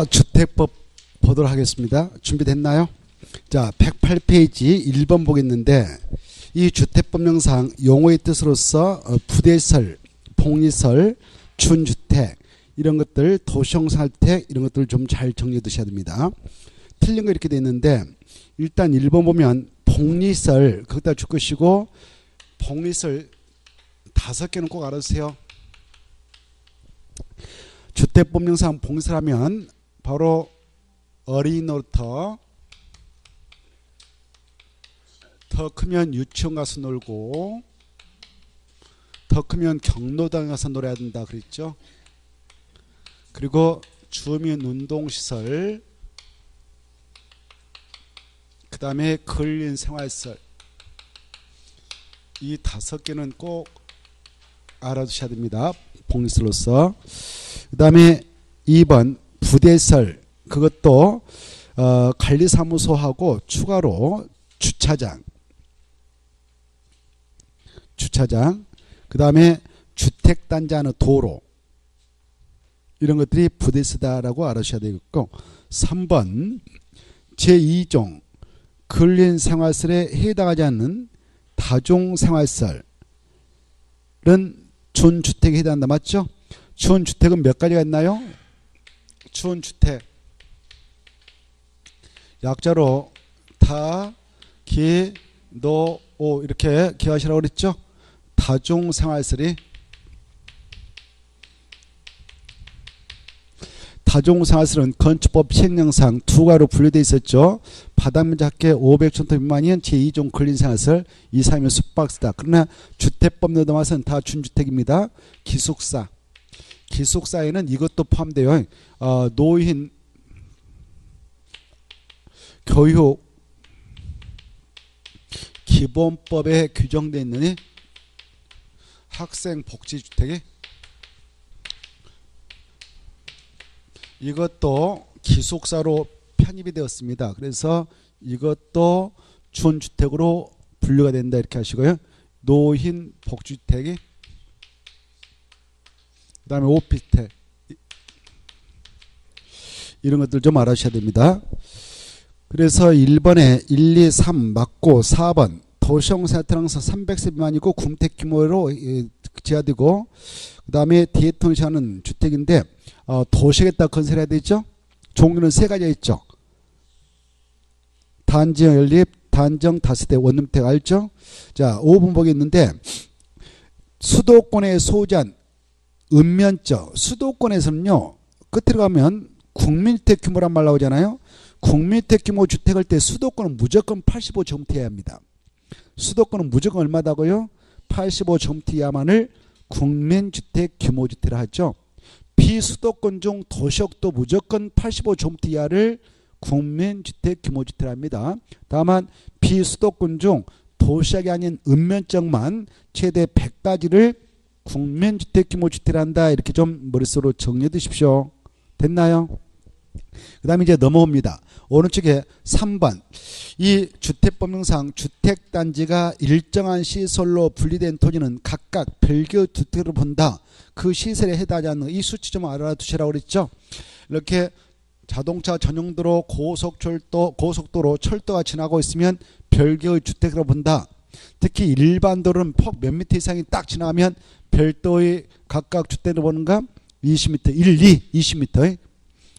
주택법 보도록 하겠습니다. 준비됐나요? 자, 108페이지 1번 보겠는데, 이 주택법령상 용어의 뜻으로서 부대설, 복리설, 준주택 이런 것들, 도시형상택 이런 것들을 좀 잘 정리해 두셔야 됩니다. 틀린 거 이렇게 돼 있는데, 일단 1번 보면 복리설 거기다 줄 것이고, 복리설 5개는 꼭 알아주세요. 주택법령상 복리설하면 바로 어린이놀이터, 더 크면 유치원 가서 놀고, 더 크면 경로당 가서 놀아야 된다 그랬죠. 그리고 주민 운동시설, 그 다음에 근린 생활시설, 이 5개는 꼭 알아두셔야 됩니다. 복리설로서. 그 다음에 2번 부대설, 그것도 관리사무소하고 추가로 주차장, 그 다음에 주택단지 하는 도로, 이런 것들이 부대서다라고 알아주셔야 되겠고, 3번 제2종 근린생활설에 해당하지 않는 다종생활설은 준주택에 해당한다. 맞죠? 준주택은 몇 가지가 있나요? 준주택 약자로 다, 기, 노, 오 이렇게 기하시라고 그랬죠? 다종생활설이, 다종생활설은 건축법 시행령상 2가로 분류되어 있었죠. 바닥면 작게 500제곱미터 미만이면 제2종 근린생활설, 이상이면 숙박시다. 그러나 주택법령에 넘어서는 다 준주택입니다. 기숙사에는 이것도 포함돼요. 노인, 교육, 기본법에 규정되어 있는 학생 복지주택이, 이것도 기숙사로 편입이 되었습니다. 그래서 이것도 준주택으로 분류가 된다 이렇게 하시고요. 노인 복지주택이, 그 다음에 오피스텔, 이런 것들 좀 알아주셔야 됩니다. 그래서 1번에 1, 2, 3 맞고, 4번 도시형상태랑서 300세 미만이고 군택 규모로 지하되고, 그 다음에 뒤에 통시하는 주택인데 도시에다 건설해야 되죠. 종류는 3가지가 있죠. 단지형 연립, 단정 다세대 원룸택 알죠? 자, 5번 보겠는데, 수도권에 소재한 읍면적, 수도권에서는요, 끝으로 가면 국민주택 규모란 말 나오잖아요. 국민주택 규모 주택할 때 수도권은 무조건 85제곱미터 해야 합니다. 수도권은 무조건 얼마다고요? 85제곱미터야만을 국민주택 규모주택이라 하죠. 비수도권 중 도시역도 무조건 85제곱미터 이하를 국민주택 규모주택이라 합니다. 다만 비수도권 중 도시역이 아닌 읍면적만 최대 100가지를 국민주택 규모주택이라 한다. 이렇게 좀 머릿속으로 정리해 두십시오. 됐나요? 그 다음에 이제 넘어옵니다. 오른쪽에 3번. 이 주택법령상 주택단지가 일정한 시설로 분리된 토지는 각각 별개의 주택으로 본다. 그 시설에 해당하지 않는 이 수치 좀 알아두시라고 그랬죠. 이렇게 자동차 전용도로, 고속도로, 철도가 지나고 있으면 별개의 주택으로 본다. 특히 일반 도로는 폭 몇 미터 이상이 딱 지나가면 별도의 각각 주택으로 보는가? 20m, 1, 2, 20m.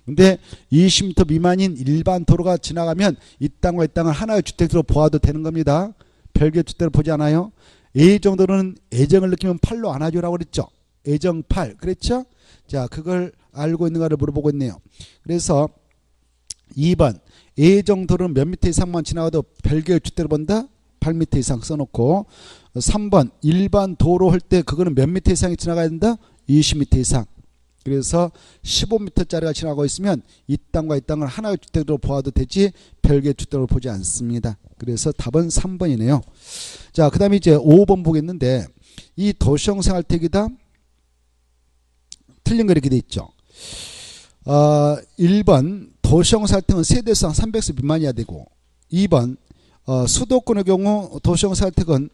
근데 20m 미만인 일반 도로가 지나가면 이 땅과 이 땅을 하나의 주택으로 보아도 되는 겁니다. 별개 주택으로 보지 않아요. 이 정도는 애정을 느끼면 8로 안아주라고 그랬죠. 애정 8 그랬죠. 자, 그걸 알고 있는가를 물어보고 있네요. 그래서 2번 애정 도로는 몇 미터 이상만 지나가도 별개의 주택으로 본다. 8m 이상 써놓고, 3번 일반 도로 할 때 그거는 몇 미터 이상이 지나가야 된다. 20m 이상. 그래서 15m짜리가 지나고 있으면 이 땅과 이 땅을 하나의 주택으로 보아도 되지 별개 주택으로 보지 않습니다. 그래서 답은 3번이네요. 자, 그 다음에 이제 5번 보겠는데, 이 도시형 생활택이다. 틀린 거 이렇게 돼 있죠. 1번 도시형 생활택은 세대수당 300세 미만이어야 되고, 2번 수도권의 경우 도시형 생활택은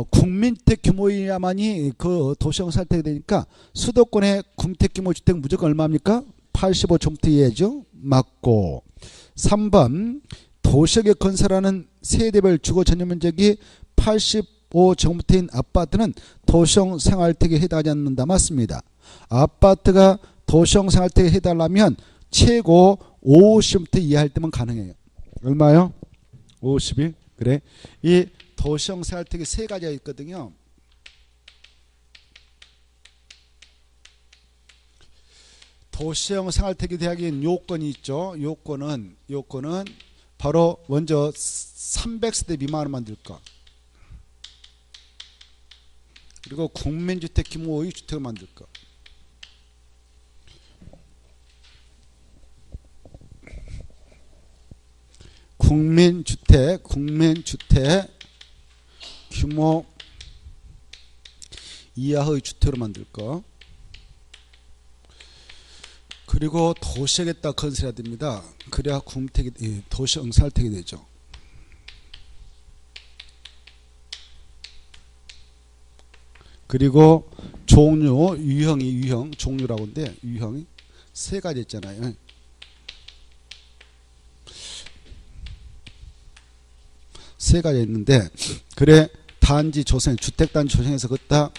국민주택 규모야만이 그 도시형 살택이 되니까 수도권의 군택 규모 주택 무조건 얼마입니까? 85제곱미터 이하죠. 맞고 3번 도시역에 건설하는 세대별 주거 전용 면적이 85제곱미터인 아파트는 도시형 생활택에 해당하지 않는다. 맞습니다. 아파트가 도시형 생활택에 해달라면 최고 50m 이하일 때만 가능해요. 얼마요? 50이. 그래. 이 도시형 생활택이 세 가지가 있거든요. 도시형 생활택이 되기 요건이 있죠. 요건은 바로 먼저 300세대 미만으로 만들 거. 그리고 국민주택 규모의 주택을 만들 거. 국민주택 규모 이하의 주택으로 만들 거. 그리고 도시역에다 건설해야 됩니다. 그래야 국민택이 도시형 생활택이 되죠. 그리고 종류, 유형, 종류라고 하는데 유형이 세 가지 있잖아요. 세 가지 있는데 그래 단지 조성, 주택단지 조성해서 걷다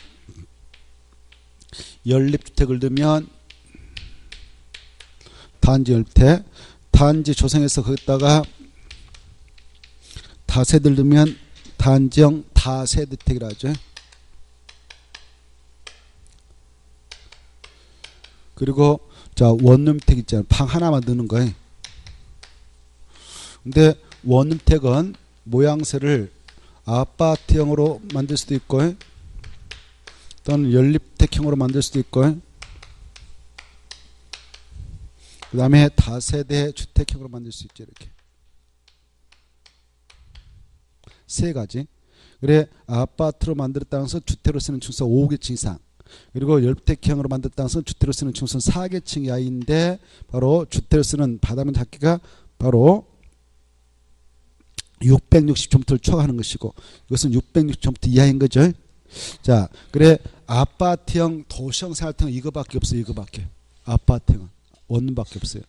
연립주택을 넣으면 단지 연립주택, 단지 조성해서 거기다가 다세대를 넣으면 단지형 다세대택이라 하죠. 그리고 자 원룸택 있잖아요. 방 하나만 넣는 거예요. 근데 원룸택은 모양새를 아파트형으로 만들 수도 있고 또는 연립택형으로 만들 수도 있고 그 다음에 다세대 주택형으로 만들 수 있죠. 이렇게 세 가지. 그래 아파트로 만들었다는 것은 주택으로 쓰는 층수 5계층 이상, 그리고 연립택형으로 만들었다는 것은 주택으로 쓰는 층수는 4계층 이하인데 바로 주택으로 쓰는 바닥면 잡기가 바로 660제곱미터를 초과하는 것이고 이것은 660제곱미터 이하인 거죠. 자, 그래 아파트형 도시형 생활택은 이거밖에 없어요. 이거밖에. 아파트형은 원룸밖에 없어요.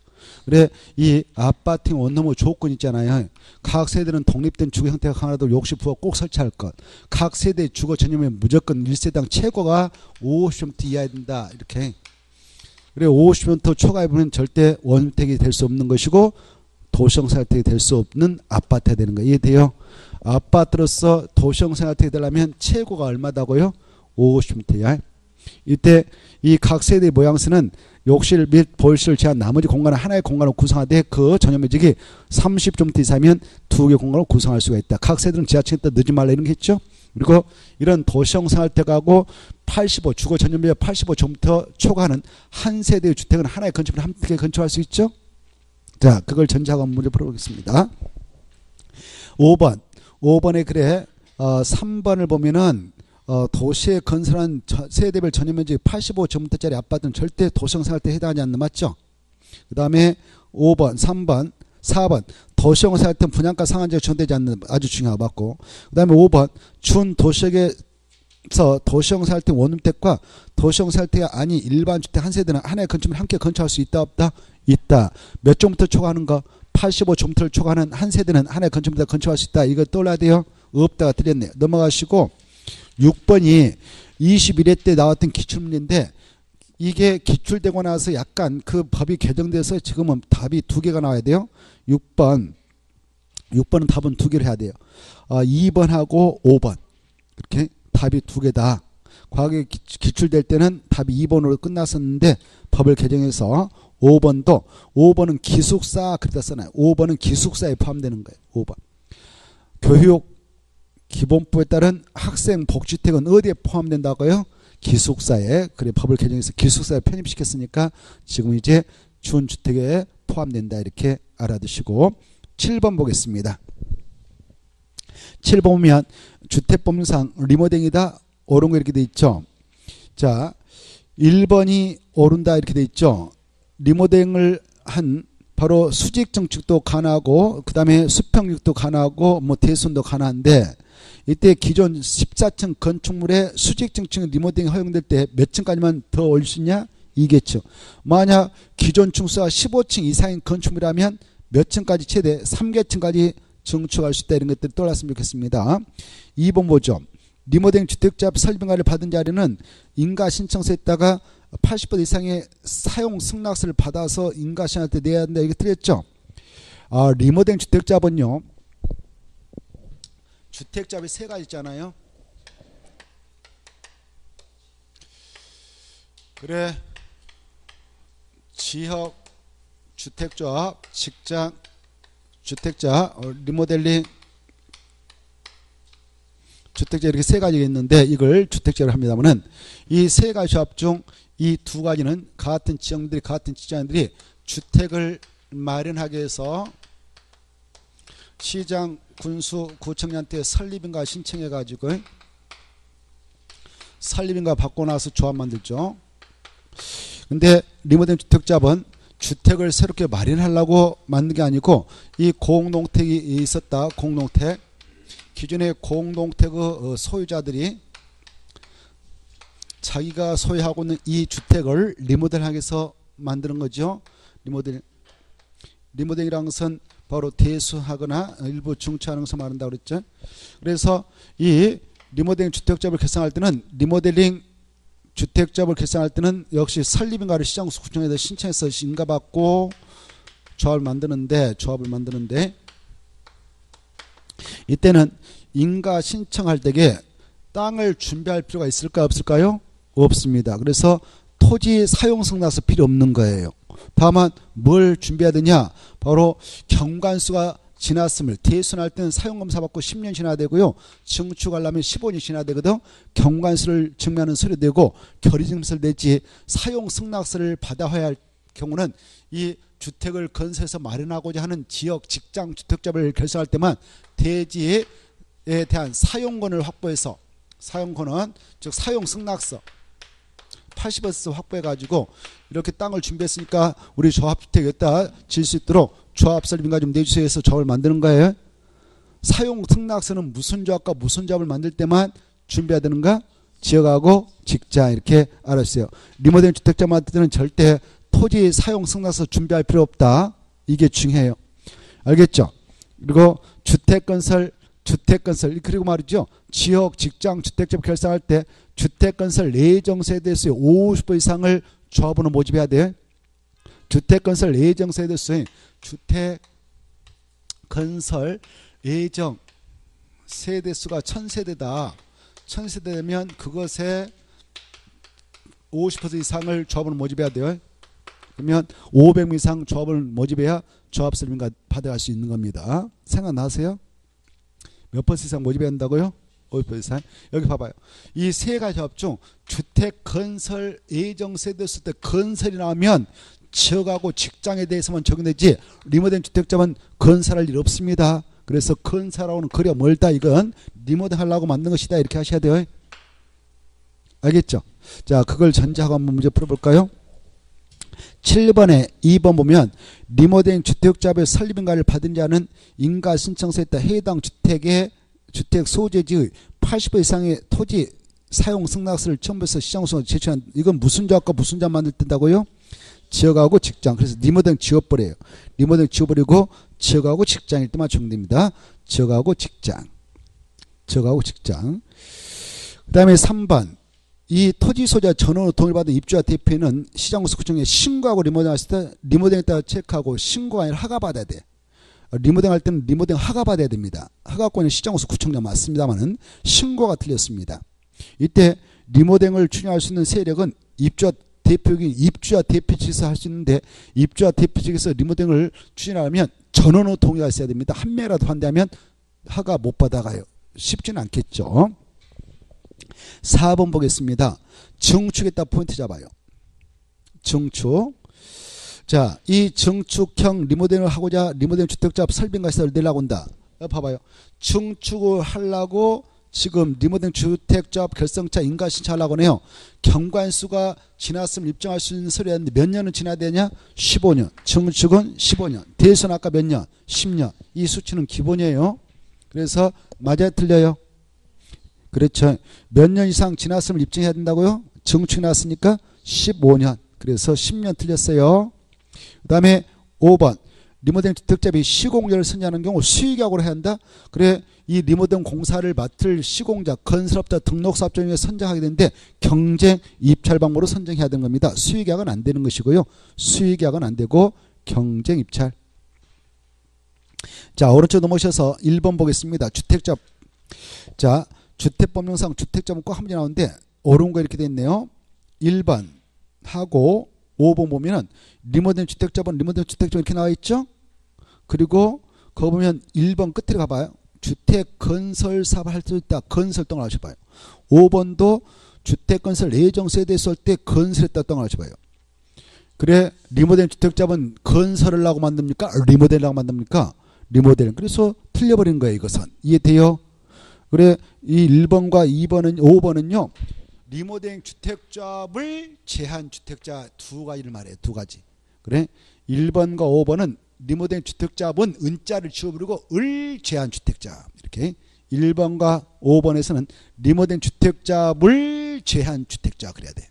그래 이 아파트형 원룸의 조건 있잖아요. 각 세대는 독립된 주거 형태가 강하도 욕실 부엌 꼭 설치할 것. 각 세대 주거 전용면 무조건 1세당 최고가 50제곱미터 이하야 된다. 이렇게. 그래 50제곱미터 초과해보면 절대 원주택이 될 수 없는 것이고 도시형 생활택이 될 수 없는 아파트가 되는 거예요. 이해돼요? 아파트로서 도시형 생활택이 되려면 최고가 얼마다고요? 50제곱미터 이하. 이때 이 각 세대의 모양새는 욕실 및 보일실을 제한 나머지 공간을 하나의 공간으로 구성하되 그 전용 면적이 30제곱미터 이상이면 두 개 공간으로 구성할 수가 있다. 각 세대는 지하층에다 넣지 말라 이런 게 있죠. 그리고 이런 도시형 생활택하고 85 주거 전용 면적 85제곱미터 초과하는 한 세대의 주택은 하나의 건축물에 함께 건축할 수 있죠. 자, 그걸 전제하고 문제 풀어보겠습니다. 5번에 그래 3번을 보면은 도시에 건설한 세대별 전용 면적이 85제곱미터짜리 아파트는 절대 도시형 생활택에 해당하지 않는 맞죠? 그 다음에 5번, 3번, 4번 도시형 생활택 분양가 상한제가 지원되지 않는 아주 중요하고 맞고 그 다음에 5번 준 도시역에서 도시형 생활택 원룸택과 도시형 생활택이 아닌 일반 주택 한 세대는 하나의 건축물에 함께 건축할 수 있다 없다? 있다. 몇 제곱미터 초과하는 거? 85제곱미터를 초과하는 한 세대는 하나의 건축물에 건축할 수 있다. 이거 떠올라야 돼요. 없다가 틀렸네요. 넘어가시고 6번이 21회 때 나왔던 기출문제인데 이게 기출되고 나서 약간 그 법이 개정돼서 지금은 답이 두 개가 나와야 돼요. 6번은 답은 두 개를 해야 돼요. 2번하고 5번 이렇게 답이 두 개다. 과거에 기출될 때는 답이 2번으로 끝났었는데 법을 개정해서 5번은 기숙사 그렇다 써놔요. 5번은 기숙사에 포함되는 거예요. 5번 교육 기본법에 따른 학생 복지택은 어디에 포함된다고요? 기숙사에. 그래 법을 개정해서 기숙사에 편입시켰으니까 지금 이제 준주택에 포함된다. 이렇게 알아두시고 7번 보겠습니다. 7번 보면 주택법률상 리모델링이다. 옳은 거 이렇게 돼 있죠. 자, 1번이 옳은다 이렇게 돼 있죠. 리모델링을 한 바로 수직증축도 가능하고 그 다음에 수평육도 가능하고 뭐 대손도 가능한데 이때 기존 14층 건축물의 수직증축 리모델링 허용될 때 몇 층까지만 더 올릴 수 있냐? 2개층. 만약 기존 층수가 15층 이상인 건축물이라면 몇 층까지 최대 3개층까지 증축할 수 있다. 이런 것들이 떠올랐으면 좋겠습니다. 2번 보죠. 리모델링 주택자 설비인가를 받은 자리는 인가 신청서에다가 80% 이상의 사용 승낙서를 받아서 인가 신청할 때 내야 한다. 이게 틀렸죠. 리모델링 주택자본요. 주택자비 세 가지 있잖아요. 그래, 지역, 주택조합, 직장, 주택자, 리모델링, 주택자 이렇게 세 가지가 있는데 이걸 주택자로 합니다만은 이 세 가지 조합 중 이 두 가지는 같은 지역들이 같은 직장인들이 주택을 마련하기 위해서 시장, 군수, 구청장한테 설립인가 신청해 가지고 설립인가 받고 나서 조합 만들죠. 근데 리모델링 주택자본 주택을 새롭게 마련하려고 만든 게 아니고 이 공동택이 있었다. 공동택. 기존의 공동택 소유자들이 자기가 소유하고 있는 이 주택을 리모델하기 위해서 만드는 거죠. 리모델이라는 것은 바로 대수하거나 일부 중차하는 것을 말한다고 그랬죠. 그래서 이 리모델링 주택조합을 결성할 때는 리모델링 주택조합을 결성할 때는 역시 설립인가를 시장구청에서 신청해서 인가받고 조합을 만드는데 이때는 인가 신청할 때에 땅을 준비할 필요가 있을까 없을까요? 없습니다. 그래서 토지 사용승낙서 필요 없는 거예요. 다만 뭘 준비해야 되냐? 바로 경관수가 지났음을 대순할 때는 사용검사 받고 10년 지나야 되고요. 증축하려면 15년 지나야 되거든. 경관수를 증명하는 서류 되고 결의증서를 내지 사용승낙서를 받아야 할 경우는 이 주택을 건설해서 마련하고자 하는 지역 직장 주택자를 결성할 때만 대지에 대한 사용권을 확보해서 사용권은 즉 사용승낙서 80% 확보해 가지고 이렇게 땅을 준비했으니까 우리 조합주택 여기다 질 수 있도록 조합설립인가 좀 내주세요 해서 조합을 만드는 거예요. 사용승낙서는 무슨 조합과 무슨 조합을 만들 때만 준비해야 되는가? 지역하고 직장 이렇게 알았어요. 리모델링 주택자 만들 때는 절대 토지 사용승낙서 준비할 필요 없다. 이게 중요해요. 알겠죠? 그리고 주택건설 그리고 말이죠. 지역 직장 주택집 결성할 때 주택건설 예정세대수의 50% 이상을 조합으로 모집해야 돼요. 주택건설 예정세대수의 주택건설 예정 세대수가 1000세대다. 1000세대면 그것의 50% 이상을 조합으로 모집해야 돼요. 그러면 500명 이상 조합을 모집해야 조합설립인가 받아갈 수 있는 겁니다. 생각나세요? 몇 퍼센트 이상 모집해야 한다고요? 50% 이상. 여기 봐봐요. 이 세 가지 조합 중 주택 건설 예정 세대수 때 건설이 나오면 지역하고 직장에 대해서만 적용되지 리모델링 주택자만 건설할 일 없습니다. 그래서 건설하고는 거리가 멀다. 이건 리모델 하려고 만든 것이다. 이렇게 하셔야 돼요. 알겠죠? 자, 그걸 전제하고 한번 문제 풀어볼까요? 7번에 2번 보면 리모델링 주택조합의 설립인가를 받은 자는 인가 신청서에 따라 해당 주택의 주택 소재지의 80% 이상의 토지 사용 승낙서를 첨부해서 시장구청에 제출한. 이건 무슨 조합과 무슨 조합 만들 땐다고요? 지역하고 직장. 그래서 리모델링 지워버려요. 리모델링 지워버리고 지역하고 직장일 때만 적용됩니다. 지역하고 직장. 그 다음에 3번. 이 토지 소재 전원으로 동의를 받은 입주자 대표는 시장구청에 신고하고 리모델링 했을 때 리모델링에 따라 체크하고 신고가 아니라 허가받아야 돼. 리모델링 할 때는 리모델링 허가받아야 됩니다. 허가권은 시장구청 맞습니다만은 신고가 틀렸습니다. 이때 리모델링을 추진할 수 있는 세력은 입주자 대표 측에서 할 수 있는데 입주자 대표 측에서 리모델링을 추진하려면 전원으로 동의가 있어야 됩니다. 한 명이라도 반대하면 허가 못 받아가요. 쉽지는 않겠죠. 4번 보겠습니다. 증축에다 포인트 잡아요. 증축. 자, 이 증축형 리모델링을 하고자 리모델링 주택조합 설비인가시설을 내려고 한다. 봐봐요. 증축을 하려고 지금 리모델링 주택조합 결성차 인가 신청하려고 해요. 경관수가 지났으면 입증할 수 있는 서류였는데 몇 년은 지나야 되냐? 15년. 증축은 15년. 대선 아까 몇 년? 10년. 이 수치는 기본이에요. 그래서 맞아요? 틀려요? 그렇죠. 몇 년 이상 지났으면 입증해야 된다고요? 증축이 났으니까 15년. 그래서 10년 틀렸어요. 그 다음에 5번 리모델링 주택자비 시공자를 선정하는 경우 수의계약으로 해야 한다. 그래 이 리모델링 공사를 맡을 시공자, 건설업자, 등록사업자 중에 선정하게 되는데 경쟁 입찰 방법으로 선정해야 되는 겁니다. 수의계약은 안 되는 것이고요. 수의계약은 안 되고 경쟁 입찰. 자, 오른쪽 넘어오셔서 1번 보겠습니다. 주택자. 자, 주택법령상 주택자 문구 한 문제 나오는데 옳은 거 이렇게 돼 있네요. 1번 하고 5번 보면은 리모델링 주택자본, 리모델링 주택자 이렇게 나와 있죠. 그리고 거기 보면 1번 끝에 가봐요. 주택 건설 사업을 할 수 있다. 건설동을 하셔봐요. 5번도 주택 건설 예정 세대 쏠 때 건설했다 동을 하셔봐요. 그래 리모델링 주택자본 건설을 하고 만듭니까? 리모델링 하고 만듭니까? 리모델링. 그래서 틀려버린 거예요. 이것은. 이해돼요? 그래 이 1번과 2번은 5번은요. 리모델링 주택자를 제한 주택자 두 가지를 말해요. 두 가지. 그래 1번과 5번은 리모델링 주택자본 은자를 지워버리고 을 제한 주택자. 이렇게 1번과 5번에서는 리모델링 주택자를 제한 주택자 그래야 돼.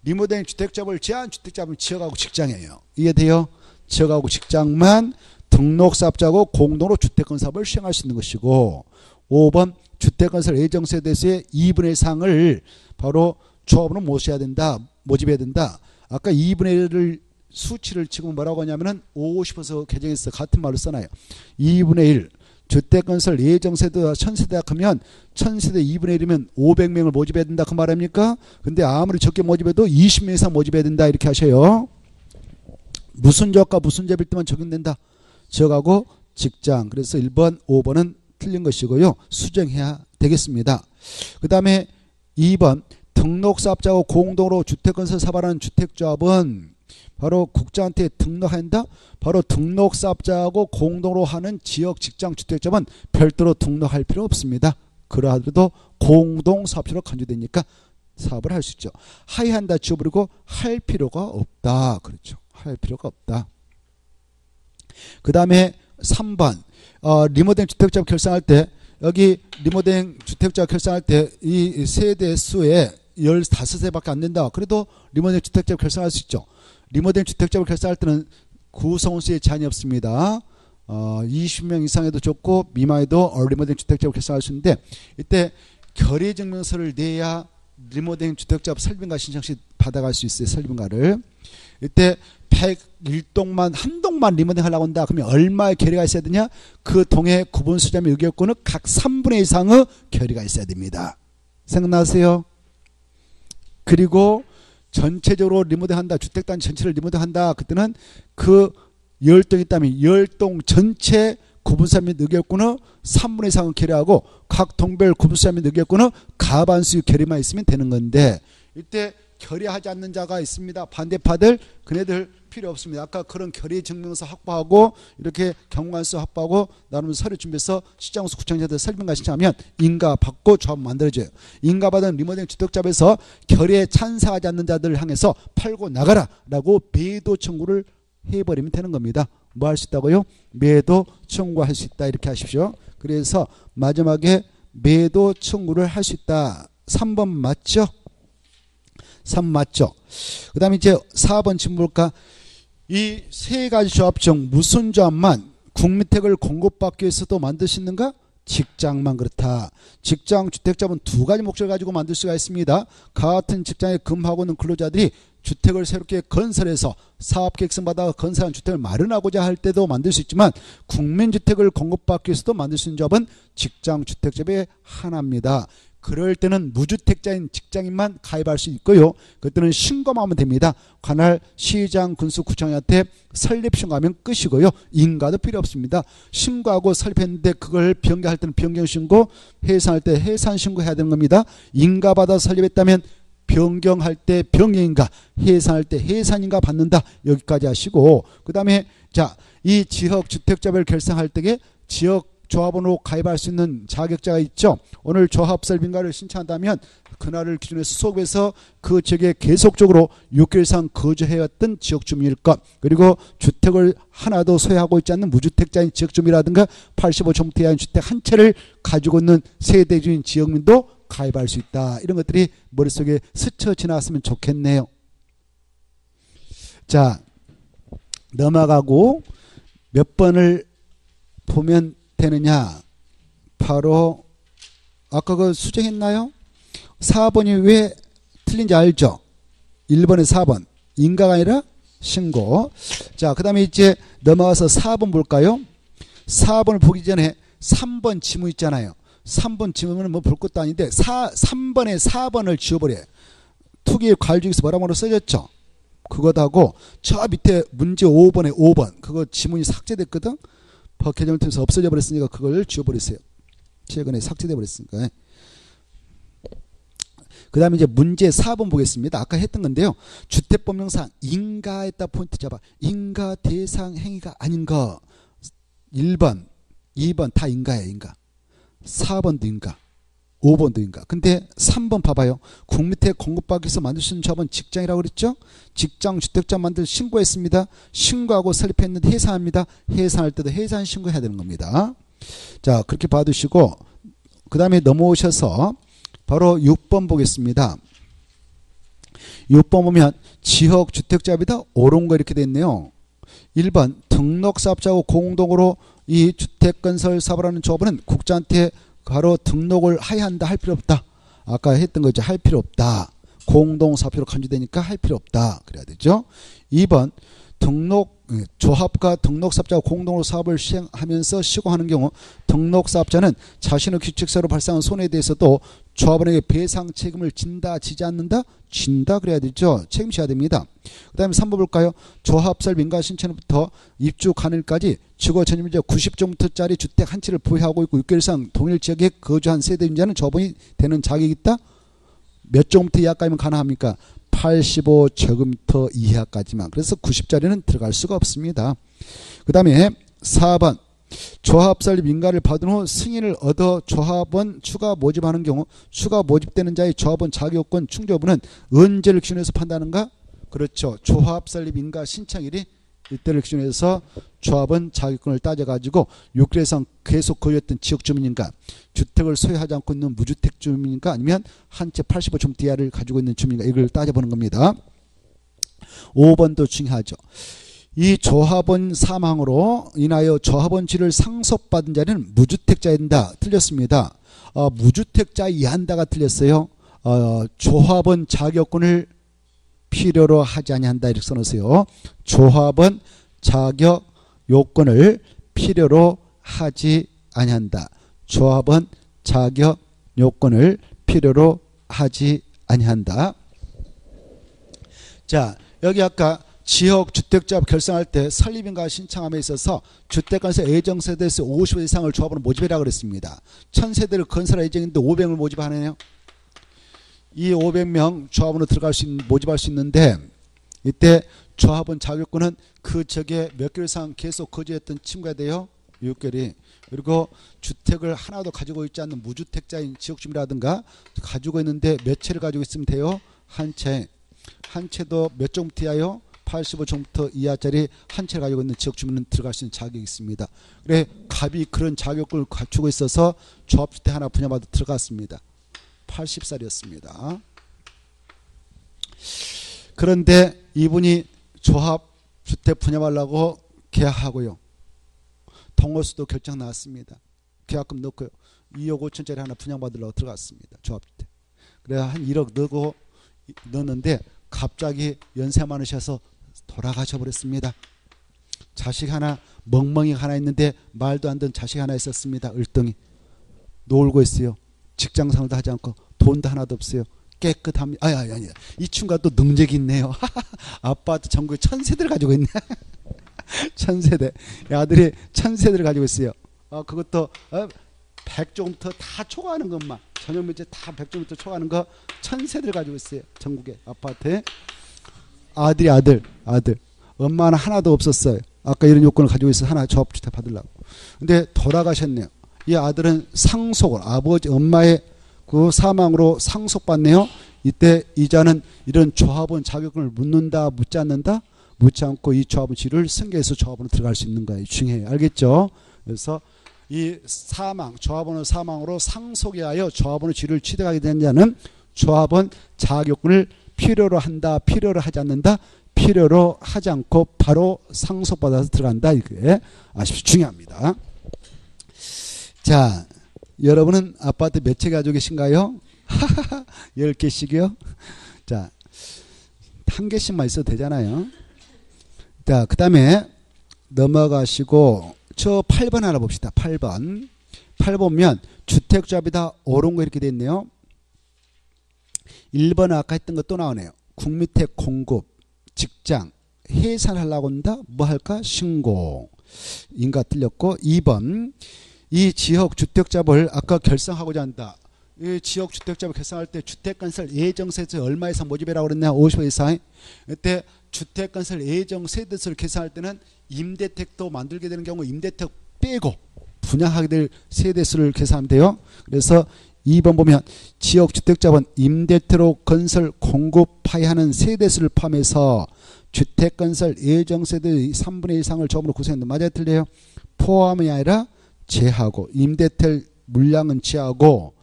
리모델링 주택자를 제한 주택자는 지역하고 직장이에요. 이해돼요? 지역하고 직장만 등록사업자하고 공동으로 주택건설을 시행할 수 있는 것이고 5번 주택건설 예정세대수의 2분의 1 상을 바로 조합으로 모셔야 된다. 모집해야 된다. 아까 2분의 1을 수치를 지금 뭐라고 하냐면은 50에서 개정해서 같은 말로 써놔요. 2분의 1 주택건설 예정세대가 1000세대가 크면 1000세대 2분의 1이면 500명을 모집해야 된다 그 말입니까? 근데 아무리 적게 모집해도 20명 이상 모집해야 된다 이렇게 하셔요. 무슨 조합과 무슨 조합일 때만 적용된다. 지역하고 직장. 그래서 1번 5번은 틀린 것이고요. 수정해야 되겠습니다. 그 다음에 2번 등록사업자하고 공동으로 주택건설 사업하는 주택조합은 바로 국가한테 등록한다. 바로 등록사업자하고 공동으로 하는 지역 직장 주택조합은 별도로 등록할 필요 없습니다. 그러하더라도 공동사업체로 간주되니까 사업을 할 수 있죠. 하이한다 지워버리고 할 필요가 없다. 그렇죠. 할 필요가 없다. 그 다음에 3번 리모델링 주택조합 결성할 때 여기 리모델링 주택조합 결성할 때 이 세대 수에 15세밖에 안 된다. 그래도 리모델링 주택조합 결성할 수 있죠. 리모델링 주택조합을 결성할 때는 구성원수에 제한이 없습니다. 20명 이상에도 좋고 미만에도 리모델링 주택조합을 결성할 수 있는데 이때 결의증명서를 내야 리모델링 주택조합 설립인가 신청시 받아갈 수 있어요. 설립인가를. 이때 101동만 한 동만 리모델링 하려고 한다. 그러면 얼마의 결의가 있어야 되냐? 그 동의 구분수자의 의결권은 각 3분의 1 이상의 결의가 있어야 됩니다. 생각나세요? 그리고 전체적으로 리모델링한다. 주택단지 전체를 리모델링한다. 그때는 그 10동이 있다면 10동 전체 구분수자 및 의결권은 3분의 1 이상은 결의하고 각 동별 구분수자 및 의결권은 과반수의 결의만 있으면 되는 건데 이때 결의하지 않는 자가 있습니다. 반대파들 그네들 필요 없습니다. 아까 그런 결의 증명서 확보하고 이렇게 경관서 확보하고 나름 서류 준비해서 시장수 구청장한테 설명과 신청하면 인가 받고 조합 만들어져요. 인가 받은 리모델링 주택조합에서 결의에 찬성하지 않는 자들을 향해서 팔고 나가라 라고 매도 청구를 해버리면 되는 겁니다. 뭐 할 수 있다고요? 매도 청구할 수 있다 이렇게 하십시오. 그래서 마지막에 매도 청구를 할 수 있다. 3번 맞죠? 3 맞죠? 그 다음에 이제 4번 지금 볼까? 이 세 가지 조합 중 무슨 조합만 국민택을 공급받기 위해서도 만들 수 있는가? 직장만 그렇다. 직장 주택자본 두 가지 목적을 가지고 만들 수가 있습니다. 같은 직장에 근무하고 있는 근로자들이 주택을 새롭게 건설해서 사업계획서 받아 건설한 주택을 마련하고자 할 때도 만들 수 있지만 국민주택을 공급받기 위해서도 만들 수 있는 조합은 직장주택조합의 하나입니다. 그럴 때는 무주택자인 직장인만 가입할 수 있고요. 그때는 신고만 하면 됩니다. 관할 시장 군수 구청장한테 설립 신고하면 끝이고요. 인가도 필요 없습니다. 신고하고 설립했는데 그걸 변경할 때는 변경 신고, 해산할 때 해산 신고해야 되는 겁니다. 인가 받아 설립했다면 변경할 때 변경인가, 해산할 때 해산인가 받는다. 여기까지 하시고 그 다음에 자, 이 지역 주택조합을 결성할 때에 지역 조합원으로 가입할 수 있는 자격자가 있죠. 오늘 조합 설립인가를 신청한다면 그날을 기준으로 수속해서 그 지역에 계속적으로 6개월 이상 거주해왔던 지역 주민일 것, 그리고 주택을 하나도 소유하고 있지 않는 무주택자인 지역 주민이라든가 85종부터 이하인 주택 한 채를 가지고 있는 세대주인 지역민도 가입할 수 있다. 이런 것들이 머릿속에 스쳐 지나갔으면 좋겠네요. 자, 넘어가고 몇 번을 보면 되느냐. 바로 아까 그 수정했나요? 4번이 왜 틀린지 알죠? 1번에 4번. 인가가 아니라 신고. 자, 그 다음에 이제 넘어가서 4번 볼까요? 4번을 보기 전에 3번 지문 있잖아요. 3번 지문은 뭐 볼 것도 아닌데 3번에 4번을 지워버려요. 투기 관중에서 뭐라고 써졌죠? 그것 하고 저 밑에 문제 5번에 5번 그거 지문이 삭제됐거든. 법 개정을 통해서 없어져 버렸으니까 그걸 지워버렸어요. 최근에 삭제돼 버렸으니까. 그 다음에 이제 문제 4번 보겠습니다. 아까 했던 건데요. 주택법령상 인가에다 포인트 잡아. 인가 대상 행위가 아닌 거. 1번, 2번 다 인가예요. 인가. 4번도 인가. 5번도 인가. 근데 3번 봐봐요. 국민택 공급받기 위해서 만들 수 있는 조합은 직장이라고 그랬죠. 직장 주택자 만들 신고했습니다. 신고하고 설립했는데 해산합니다. 해산할 때도 해산 신고해야 되는 겁니다. 자, 그렇게 봐두시고 그 다음에 넘어오셔서 바로 6번 보겠습니다. 6번 보면 지역주택자입니다. 옳은 거 이렇게 됐네요. 1번 등록사업자하고 공동으로 이 주택건설 사업을 하는 조합원은 국장한테 바로 등록을 해야 한다. 할 필요 없다. 아까 했던 거죠. 할 필요 없다. 공동사업자로 간주되니까 할 필요 없다. 그래야 되죠. 2번 조합과 등록사업자가 공동으로 사업을 시행하면서 시공하는 경우 등록사업자는 자신의 규칙사로 발생한 손해에 대해서도 조합원에게 배상 책임을 진다, 지지 않는다? 진다 그래야 되죠. 책임져야 됩니다. 그 다음에 3번 볼까요? 조합설 민가 신청부터 입주 가능일까지 주거 전용면적 90제곱미터짜리 주택 한 채를 보유하고 있고 6개월 이상 동일 지역에 거주한 세대인자는 조합원이 되는 자격이 있다? 몇 제곱미터 이하까지면 가능합니까? 85제곱미터 이하까지만. 그래서 90짜리는 들어갈 수가 없습니다. 그 다음에 4번 조합 설립 인가를 받은 후 승인을 얻어 조합원 추가 모집하는 경우 추가 모집되는 자의 조합원 자격요건 충족 여부는 언제를 기준해서 판단하는가? 그렇죠. 조합 설립 인가 신청일이 이때를 기준해서 조합원 자격권을 따져가지고 6개월 이상 계속 거주했던 지역주민인가, 주택을 소유하지 않고 있는 무주택 주민인가, 아니면 한 채 85제곱미터 이하를 가지고 있는 주민인가, 이걸 따져보는 겁니다. 5번도 중요하죠. 이 조합원 사망으로 인하여 조합원지를 상속받은 자는 무주택자야 된다. 틀렸습니다. 무주택자 이한다가 틀렸어요. 조합원 자격권을 필요로 하지 아니한다 이렇게 써놓으세요. 조합원 자격 요건을 필요로 하지 아니한다. 조합원 자격 요건을 필요로 하지 아니한다. 자, 여기 아까 지역 주택자 결성할 때 설립인가 신청함에 있어서 주택관에서 예정세대에서 50회 이상을 조합원으로 모집해라 그랬습니다. 1000세대를 건설할 예정인데 500을 모집하네요. 이 500명 조합원으로 들어갈 수 있는, 모집할 수 있는데 이때 조합원 자격권은 그 지역에 몇 개월 이상 계속 거주했던 친구가 돼요. 6개월이. 그리고 주택을 하나도 가지고 있지 않는 무주택자인 지역주민이라든가 가지고 있는데 몇 채를 가지고 있으면 돼요. 한 채. 한 채도 몇 제곱미터 이하요? 85제곱미터 이하짜리 한 채를 가지고 있는 지역주민은 들어갈 수 있는 자격이 있습니다. 그래 갑이 그런 자격을 갖추고 있어서 조합주택 하나 분양받아 들어갔습니다. 80살이었습니다. 그런데 이분이 조합주택 분양하려고 계약하고요. 동호수도 결정 나왔습니다. 계약금 넣고요. 2억 5천짜리 하나 분양받으려고 들어갔습니다. 조합주택. 그래 한 1억 넣고 넣었는데 갑자기 연세 많으셔서 돌아가셔 버렸습니다. 자식 하나, 멍멍이 하나 있는데 말도 안 되는 자식 하나 있었습니다. 을덩이. 놀고 있어요. 직장생활도 하지 않고 돈도 하나도 없어요. 깨끗합니다. 아니. 이 친구가 또 능력이 있네요. 아파트 전국에 1000세대를 가지고 있네. 1000세대. 아들이 1000세대를 가지고 있어요. 그것도 100제곱미터 다 초과하는 것만. 전용면적 다 100제곱미터 초과하는 거 1000세대를 가지고 있어요. 전국에 아파트에. 아들. 엄마는 하나도 없었어요. 아까 이런 요건을 가지고 있어 하나 조합주택 받으려고. 근데 돌아가셨네요. 이 아들은 상속을 아버지 엄마의 그 사망으로 상속받네요. 이때 이자는 이런 조합원 자격을 묻는다 묻지 않는다? 묻지 않고 이 조합원 지를 승계해서 조합원으로 들어갈 수 있는 거예요. 중요해요. 알겠죠? 그래서 이 사망 조합원의 사망으로 상속에 하여 조합원의 지를 취득하게 된 자는 조합원 자격을 필요로 한다 필요로 하지 않는다? 필요로 하지 않고 바로 상속받아서 들어간다. 이게 아십시오. 중요합니다. 자, 여러분은 아파트 몇 채 가지고 계신가요? 10개씩이요? 자, 한 개씩만 있어도 되잖아요. 자, 그 다음에 넘어가시고 저 8번 알아봅시다. 8번. 8 보면 주택조합이 다 옳은 거 이렇게 돼 있네요. 1번 아까 했던 거 또 나오네요. 국민택 공급, 직장, 해산하려고 한다. 뭐 할까? 신고. 인가 틀렸고 2번 이 지역 주택자를 아까 결성하고자 한다. 이 지역 주택자를 결성할 때 주택건설 예정세대 얼마 이상 모집이라고 그랬냐? 50% 이상. 이때 주택건설 예정세대수를 계산할 때는 임대택도 만들게 되는 경우 임대택 빼고 분양하게 될 세대수를 계산하면 돼요. 그래서 2번 보면 지역주택자본 임대택으로 건설 공급하여하는 세대수를 포함해서 주택건설 예정세대의 3분의 1 이상을 조합으로 구성한다. 맞아요? 틀려요? 포함이 아니라 제하고 임대택 물량은 제하고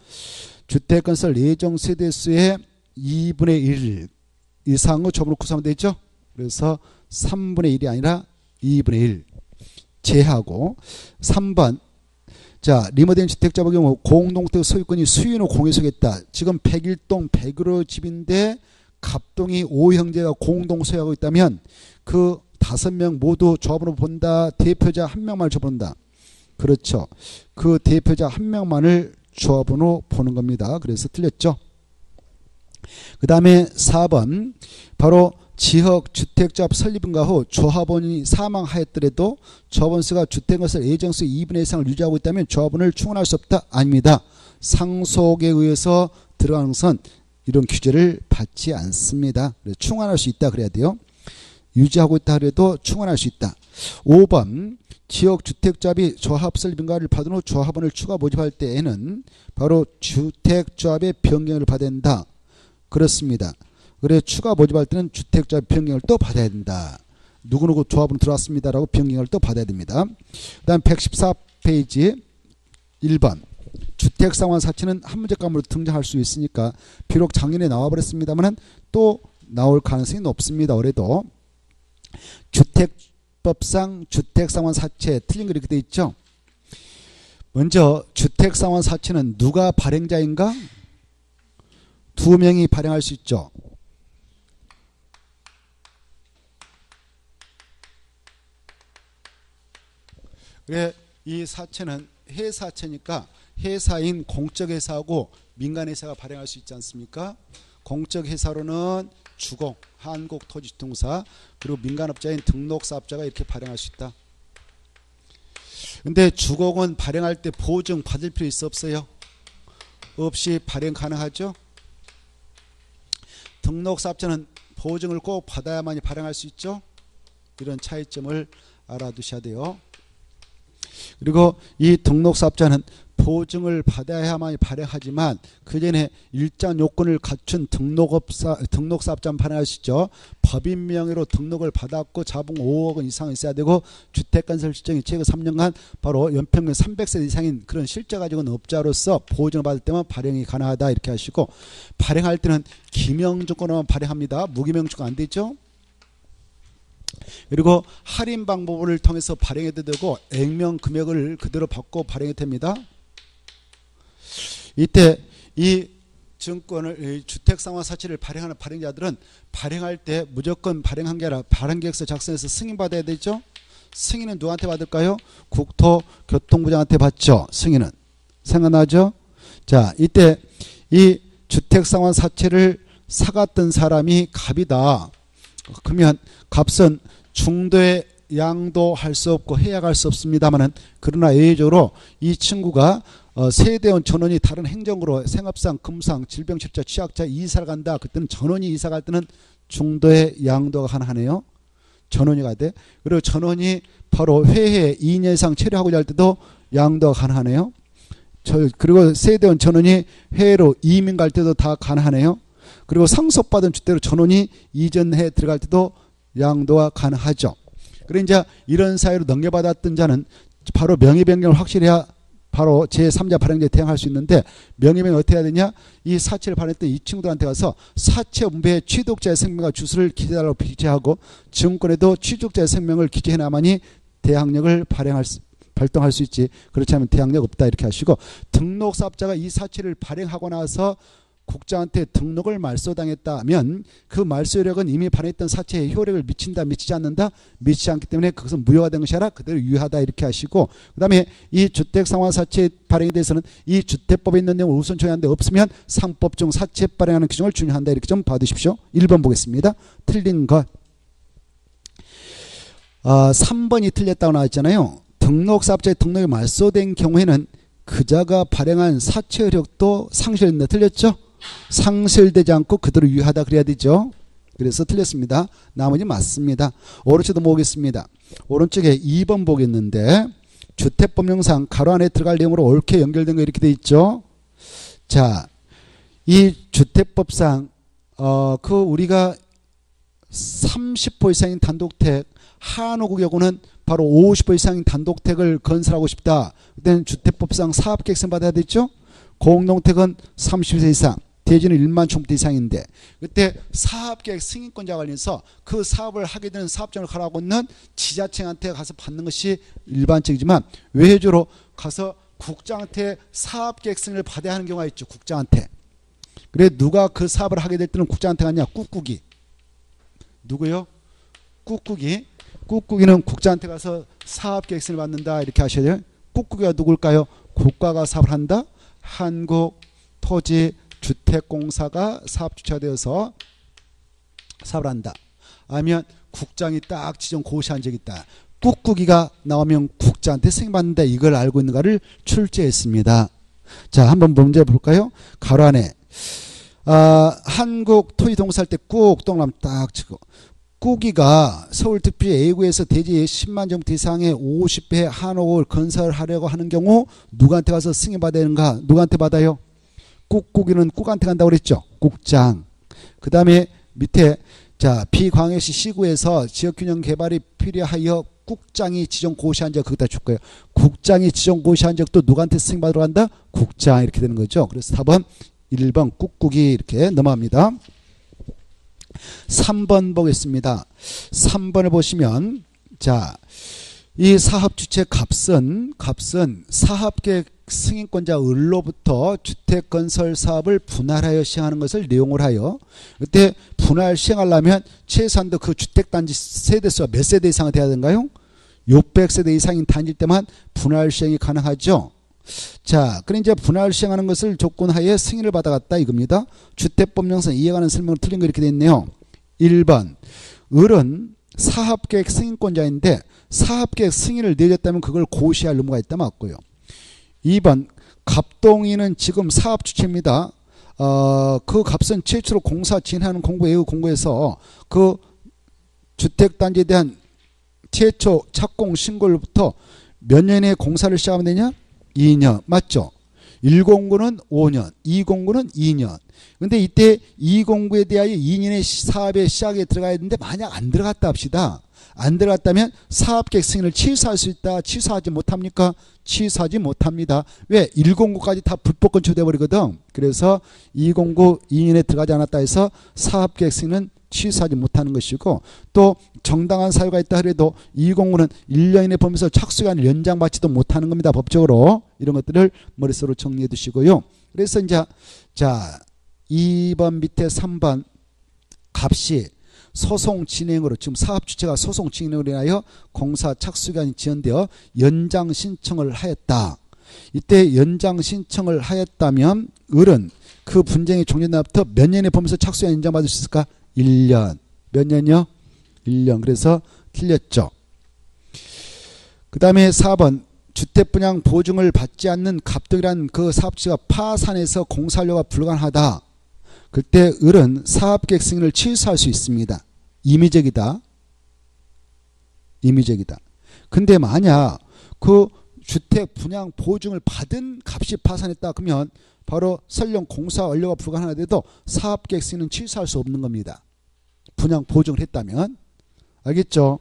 주택건설 예정세대수의 2분의 1 이상을 조합으로 구성하면 되죠. 그래서 3분의 1이 아니라 2분의 1 제하고 3번 자 리모델링 주택자의 경우 공동택 소유권이 수인호 공유소겠다. 지금 101동 101호 집인데 갑동이 5형제가 공동 소유하고 있다면 그 5명 모두 조합으로 본다. 대표자 1명만을 조합한다. 그렇죠. 그 대표자 1명만을 조합으로 보는 겁니다. 그래서 틀렸죠. 그 다음에 4번 바로 지역 주택조합 설립인가 후 조합원이 사망하였더라도 조합원수가 주택건설 예정수 2분의 1 이상을 유지하고 있다면 조합원을 충원할 수 없다. 아닙니다. 상속에 의해서 들어가는 것은 이런 규제를 받지 않습니다. 그래서 충원할 수 있다 그래야 돼요. 유지하고 있다 하더라도 충원할 수 있다. 5번 지역 주택조합이 조합 설립인가를 받은 후 조합원을 추가 모집할 때에는 바로 주택조합의 변경을 받아야 된다. 그렇습니다. 그래 추가 모집할 때는 주택조합 변경을 또 받아야 된다. 누구누구 조합으로 들어왔습니다라고 변경을 또 받아야 됩니다. 그 다음 114페이지 1번 주택상환 사치는 한 문제감으로 등장할 수 있으니까 비록 작년에 나와버렸습니다만 또 나올 가능성이 높습니다. 올해도 주택법상 주택상환 사치에 틀린 거 이렇게 돼 있죠. 먼저 주택상환 사치는 누가 발행자인가? 2명이 발행할 수 있죠. 그래 이 사채는 회사채니까 회사인 공적회사하고 민간회사가 발행할 수 있지 않습니까? 공적회사로는 주공, 한국토지주택공사 그리고 민간업자인 등록사업자가 이렇게 발행할 수 있다. 근데 주공은 발행할 때 보증 받을 필요 있어 없어요? 없이 발행 가능하죠? 등록사업자는 보증을 꼭 받아야만이 발행할 수 있죠? 이런 차이점을 알아두셔야 돼요. 그리고 이 등록사업자는 보증을 받아야만 발행하지만 그 전에 일정 요건을 갖춘 등록사업자만 발행할 수 있죠. 법인 명의로 등록을 받았고 자본 5억 원 이상 있어야 되고 주택건설 실적이 최근 3년간 바로 연평균 300세 이상인 그런 실적 가지고 있는 업자로서 보증을 받을 때만 발행이 가능하다 이렇게 하시고 발행할 때는 기명증권으로만 발행합니다. 무기명증권 안 되죠. 그리고 할인 방법을 통해서 발행해도 되고 액면 금액을 그대로 받고 발행해도 됩니다. 이때 이 증권을 주택상환 사치를 발행하는 발행자들은 발행할 때 무조건 발행한 게 아니라 발행계획서 작성해서 승인받아야 되죠. 승인은 누구한테 받을까요? 국토교통부장한테 받죠. 승인은. 생각나죠? 자, 이때 이 주택상환 사치를 사갔던 사람이 갑이다. 그러면 값은 중도에 양도할 수 없고 해약할 수 없습니다만은 그러나 예외적으로 이 친구가 세대원 전원이 다른 행정으로 생업상, 금상, 질병치료자, 취약자 이사를 간다. 그때는 전원이 이사 갈 때는 중도에 양도가 가능하네요. 전원이 갈 때. 그리고 전원이 바로 회해 2년 이상 체류하고자 할 때도 양도가 가능하네요. 그리고 세대원 전원이 회해로 이민 갈 때도 다 가능하네요. 그리고 상속받은 주택으로 전원이 이전해 들어갈 때도 양도가 가능하죠. 그래 이제 이런 사유로 넘겨받았던 자는 바로 명의 변경을 확실히 해야 바로 제3자 발행자에 대항할 수 있는데 명예훼손 어떻게 해야 되냐? 이 사채를 발행했던 이 친구들한테 가서 사채 분배에 취득자의 생명과 주소를 기재하라고 기재하고 증권에도 취득자의 생명을 기재해놔야만이 대항력을 발동할 수 있지. 그렇지 않으면 대항력 없다 이렇게 하시고 등록사업자가 이 사채를 발행하고 나서 국장한테 등록을 말소당했다면 그 말소력은 이미 발행했던 사채에 효력을 미친다 미치지 않는다 미치지 않기 때문에 그것은 무효가 된 것이 아니라 그대로 유효하다 이렇게 하시고 그 다음에 이 주택상환사채 발행에 대해서는 이 주택법에 있는 내용을 우선 정의하는데 없으면 상법 중 사채 발행하는 규정을 준용한다 이렇게 좀 봐두십시오. 1번 보겠습니다. 틀린 것 3번이 틀렸다고 나왔잖아요. 등록사업자의 등록이 말소된 경우에는 그자가 발행한 사채 효력도 상실된다. 틀렸죠? 상실되지 않고 그대로 유효하다 그래야 되죠. 그래서 틀렸습니다. 나머지 맞습니다. 오른쪽도 보겠습니다. 오른쪽에 2번 보겠는데 주택법령상 가로 안에 들어갈 내용으로 옳게 연결된 거 이렇게 돼 있죠. 자, 이 주택법상 우리가 30호 이상인 단독택 한옥의 경우는 바로 50호 이상인 단독택을 건설하고 싶다. 그때는 주택법상 사업계획서 받아야 되죠. 공동택은 30세 이상, 대지는 1만 총대 이상인데 그때 사업계획 승인권자 관련해서 그 사업을 하게 되는 사업장을 가라고 있는 지자체한테 가서 받는 것이 일반적이지만 외주로 가서 국장한테 사업계획 승인을 받아야 하는 경우가 있죠. 국장한테. 그래 누가 그 사업을 하게 될 때는 국장한테 가냐? 꾹꾹이. 누구요? 꾹꾹이. 꾹꾹이는 국장한테 가서 사업계획 승인을 받는다 이렇게 하셔야 돼요. 꾹꾹이가 누굴까요? 국가가 사업을 한다. 한국토지주택공사가 사업주체가 되어서 사업을 한다. 아니면 국장이 딱 지정 고시한 적이 있다. 꾹꾹이가 나오면 국장한테 승인받는다. 이걸 알고 있는가를 출제했습니다. 자, 한번 문제 볼까요? 가로 안에 한국토지동사 할 때 꾹 동그라미 딱 치고 꾹이가 서울특별시 A구에서 대지 10만 제곱미터 이상의 50회 한옥을 건설하려고 하는 경우 누구한테 가서 승인받아야 되는가? 누구한테 받아요? 꾹꾹이는 꾹한테 간다고 그랬죠. 국장. 그 다음에 밑에 자 비광역시 시구에서 지역균형 개발이 필요하여 국장이 지정 고시한 적 그거다 줄 거예요. 국장이 지정 고시한 적도 누구한테 승인받으러 간다? 국장 이렇게 되는 거죠. 그래서 답은 1번 꾹꾹이 이렇게 넘어갑니다. 3번 보겠습니다. 3번을 보시면 자, 이 사업주체 값은 사업계획 승인권자 을로부터 주택건설 사업을 분할하여 시행하는 것을 내용을 하여 그때 분할 시행하려면 최소한도 그 주택단지 세대수가 몇 세대 이상이 돼야 되는가요? 600세대 이상인 단지일 때만 분할 시행이 가능하죠. 자, 그럼 이제 분할 시행하는 것을 조건하에 승인을 받아갔다 이겁니다. 주택법령상 이해가는 설명을 틀린 거 이렇게 돼 있네요. 1번 을은 사업계획 승인권자인데 사업계획 승인을 내렸다면 그걸 고시할 의무가 있다 맞고요. 2번 갑동이는 지금 사업주체입니다. 그 값은 최초로 공사 진행하는 공고에서 그 주택단지에 대한 최초 착공 신고로부터 몇 년에 공사를 시작하면 되냐? 2년 맞죠? 1공구는 5년 2공구는 2년 근데 이때 2공구에 대하여 2년의 사업의 시작에 들어가야 되는데 만약 안 들어갔다 합시다. 안 들어갔다면 사업계획 승인을 취소할 수 있다. 취소하지 못합니까? 취소하지 못합니다. 왜? 1공구까지 다 불법 건축돼 버리거든. 그래서 2공구 2년에 들어가지 않았다 해서 사업계획 승인은 취소하지 못하는 것이고 또 정당한 사유가 있다 하더라도 2공구는 1년 이내 범위에서 착수기간을 연장받지도 못하는 겁니다. 법적으로. 이런 것들을 머릿속으로 정리해 두시고요. 그래서 이제 자 2번 밑에 3번 값이 소송 진행으로 지금 사업 주체가 소송 진행으로 인하여 공사 착수기간이 지연되어 연장 신청을 하였다. 이때 연장 신청을 하였다면 을은 그 분쟁이 종료된 날부터 몇 년의 범위에서 착수기간 연장받을 수 있을까? 1년. 몇 년이요? 1년. 그래서 틀렸죠. 그 다음에 4번 주택분양 보증을 받지 않는 갑동이라는 그 사업주체가 파산해서 공사료가 불가능하다. 그때 을은 사업계획 승인을 취소할 수 있습니다. 임의적이다. 임의적이다. 근데 만약 그 주택 분양 보증을 받은 값이 파산했다 그러면 바로 설령 공사 완료가 불가능하더라도 사업계획 승인은 취소할 수 없는 겁니다. 분양 보증을 했다면. 알겠죠?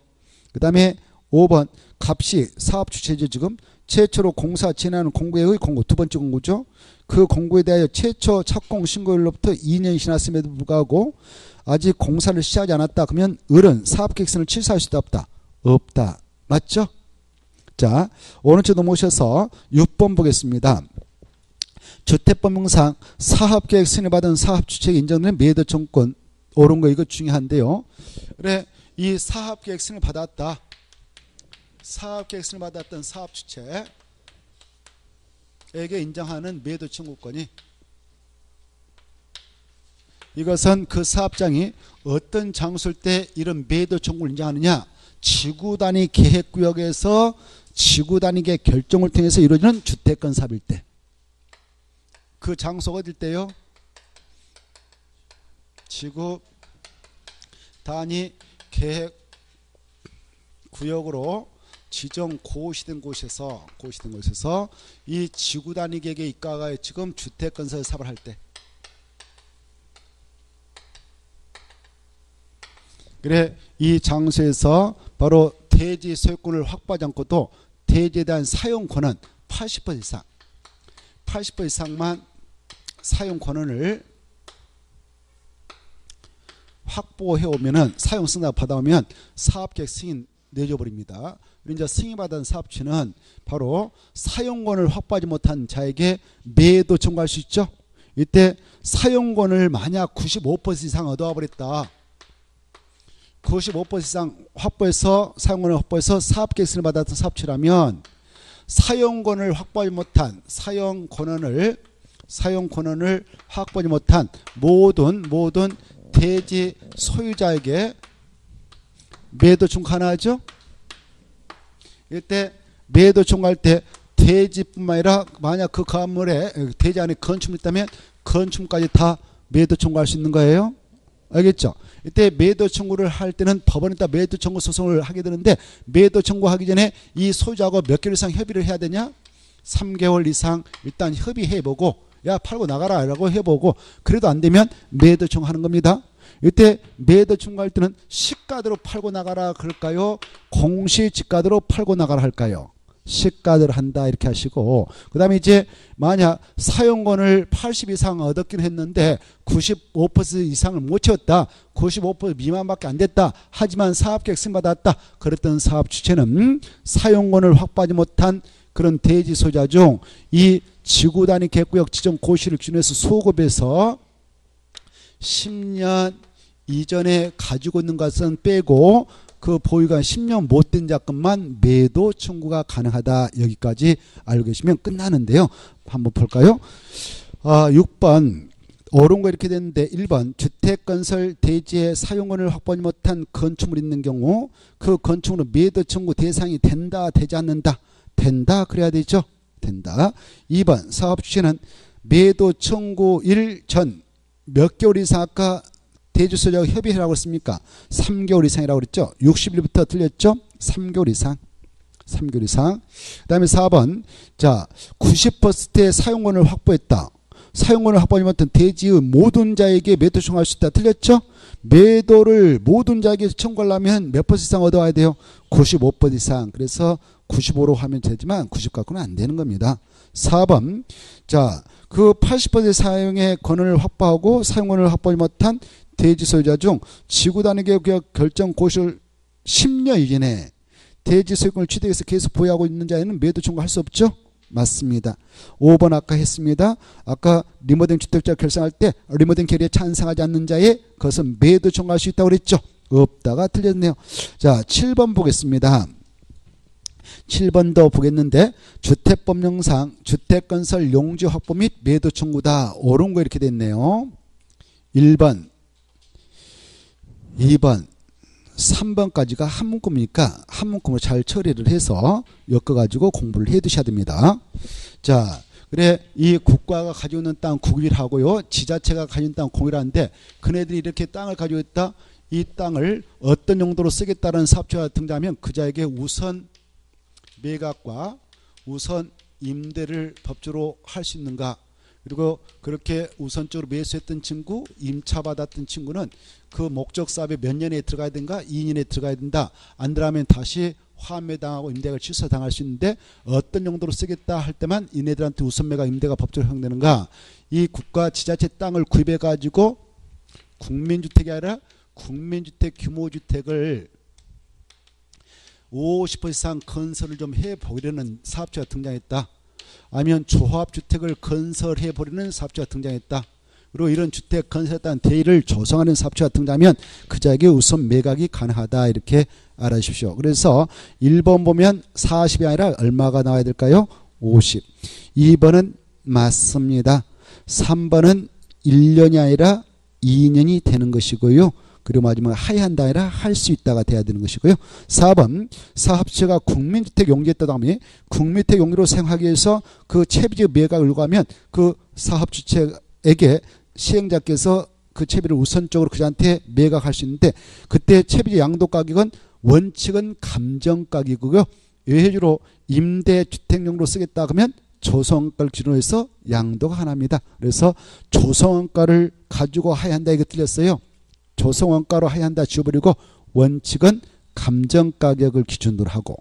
그 다음에 5번 값이 사업주체죠. 지금 최초로 공사 진행하는 공고의 공고, 두 번째 공고죠. 그 공고에 대하여 최초 착공 신고일로부터 2년이 지났음에도 불구하고 아직 공사를 시작하지 않았다. 그러면 을은 사업계획서를 취소할 수도 없다. 없다. 맞죠? 자, 오른쪽 넘어오셔서 6번 보겠습니다. 주택법령상 사업계획 승인받은 사업주체에 인정되는 매도 청구권. 옳은 거 이거 중요한데요. 그래, 이 사업계획 승인을 받았다. 사업계획 승인을 받았던 사업주체에게 인정하는 매도 청구권이, 이것은 그 사업장이 어떤 장소일 때 이런 매도 청구를 인정하느냐, 지구단위 계획구역에서 지구단위계 결정을 통해서 이루어지는 주택건 사업일 때. 그 장소가 어딜 때요? 지구단위 계획구역으로 지정 고시된 곳에서 이 지구단위 계획에 입각하여 지금 주택건설 사업을 할 때. 그래, 이 장소에서 바로 대지 소유권을 확보하지 않고도 대지에 대한 사용권은 80% 이상, 80% 이상만 사용권을 확보해 오면은, 사용 승낙 받아오면 사업계획 승인 내줘버립니다. 이제 승인받은 사업주는 바로 사용권을 확보하지 못한 자에게 매도 청구할 수 있죠. 이때 사용권을 만약 95% 이상 얻어와 버렸다. 95% 이상 확보해서, 사용권을 확보해서 사업계획서를 받았던 사업주라면 사용권을 확보하지 못한, 사용권을 확보하지 못한 모든 대지 소유자에게 매도 청구 가능하죠. 이때 매도 청구할 때 대지뿐만 아니라 만약 그 건물에, 대지 안에 건축물이 있다면 건축물까지 다 매도 청구할 수 있는 거예요. 알겠죠? 이때 매도 청구를 할 때는 법원에다 매도 청구 소송을 하게 되는데, 매도 청구하기 전에 이 소유자하고 몇 개월 이상 협의를 해야 되냐? 3개월 이상 일단 협의해보고, 야 팔고 나가라 라고 해보고, 그래도 안 되면 매도 청구하는 겁니다. 이때 매도 청구할 때는 시가대로 팔고 나가라 그럴까요? 공시지가대로 팔고 나가라 할까요? 시가대로 한다 이렇게 하시고, 그 다음에 이제 만약 사용권을 80 이상 얻었긴 했는데 95% 이상을 못 채웠다, 95% 미만밖에 안 됐다, 하지만 사업계획 승인받았다, 그랬던 사업주체는 사용권을 확보하지 못한 그런 대지 소유자 중 이 지구단위 계획구역 지정 고시를 기준해서 소급해서 10년 이전에 가지고 있는 것은 빼고 그 보유가 10년 못된 자금만 매도 청구가 가능하다. 여기까지 알고 계시면 끝나는데요. 한번 볼까요? 6번 옳은 거 이렇게 됐는데, 1번 주택건설 대지의 사용권을 확보하지 못한 건축물이 있는 경우 그 건축물은 매도 청구 대상이 된다, 되지 않는다? 된다 그래야 되죠. 된다. 2번 사업주체는 매도 청구일 전 몇 개월 이상, 아까 대지 소유자와 협의하라고 했습니까? 3개월 이상이라고 그랬죠. 60일부터 틀렸죠. 3개월 이상. 3개월 이상. 그 다음에 4번. 자, 90%의 사용권을 확보했다. 사용권을 확보하지 못한 대지의 모든 자에게 매도 청구할 수 있다. 틀렸죠? 매도를 모든 자에게 청구하려면 몇 퍼센트 이상 얻어와야 돼요? 95% 이상. 그래서 95로 하면 되지만 90 갖고는 안 되는 겁니다. 4번. 자, 그 80% 사용의 권한을 확보하고 사용권을 확보하지 못한 대지 소유자 중 지구단위계 결정 고시를 10년 이전에 대지 소유권을 취득해서 계속 보유하고 있는 자에는 매도 청구할 수 없죠? 맞습니다. 5번 아까 했습니다. 아까 리모델링 주택자 결정할 때 리모델링 계획에 찬성하지 않는 자에 그것은 매도 청구할 수 있다고 그랬죠? 없다가 틀렸네요. 자, 7번 보겠습니다. 7번도 보겠는데, 주택법령상 주택건설 용지 확보 및 매도 청구다. 옳은 거 이렇게 됐네요. 1번, 2번, 3번까지가 한 문구니까 한 문구로 잘 처리를 해서 엮어가지고 공부를 해 두셔야 됩니다. 자, 그래, 이 국가가 가지고 있는 땅 국유하고요, 지자체가 가지고 있는 땅 공유라는데, 그네들이 이렇게 땅을 가지고 있다. 이 땅을 어떤 용도로 쓰겠다는 사업자가 등장하면 그 자에게 우선 매각과 우선 임대를 법적으로 할 수 있는가, 그리고 그렇게 우선적으로 매수했던 친구, 임차받았던 친구는 그 목적 사업에 몇 년에 들어가야 된가? 2년에 들어가야 된다. 안 들어가면 다시 환매당하고 임대가 취소당할 수 있는데 어떤 용도로 쓰겠다 할 때만 이네들한테 우선 매각 임대가 법적으로 허용되는가? 이 국가 지자체 땅을 구입해 가지고 국민주택이 아니라 국민주택 규모주택을 50% 이상 건설을 좀 해보려는 사업자가 등장했다. 아니면 조합주택을 건설해 보려는 사업자가 등장했다. 그리고 이런 주택 건설에 따른 대의를 조성하는 사업자가 등장하면 그 자에게 우선 매각이 가능하다. 이렇게 알아주십시오. 그래서 1번 보면 40이 아니라 얼마가 나와야 될까요? 50. 2번은 맞습니다. 3번은 1년이 아니라 2년이 되는 것이고요. 그리고 마지막에 하야한다 아니라 할 수 있다가 돼야 되는 것이고요. 4번 사업체가 국민주택 용지했다고 하면 국민주택 용지로 생활하기 위해서 그 채비지 매각을 요구하면 그 사업주체에게 시행자께서 그 채비를 우선적으로 그자한테 매각할 수 있는데 그때 채비지 양도가격은 원칙은 감정가격이고요. 외해주로 임대주택용으로 쓰겠다 그러면 조성원가를 기준으로 해서 양도가 하나입니다. 그래서 조성원가를 가지고 하야한다 이거 틀렸어요. 조성원가로 하야한다 지워버리고 원칙은 감정가격을 기준으로 하고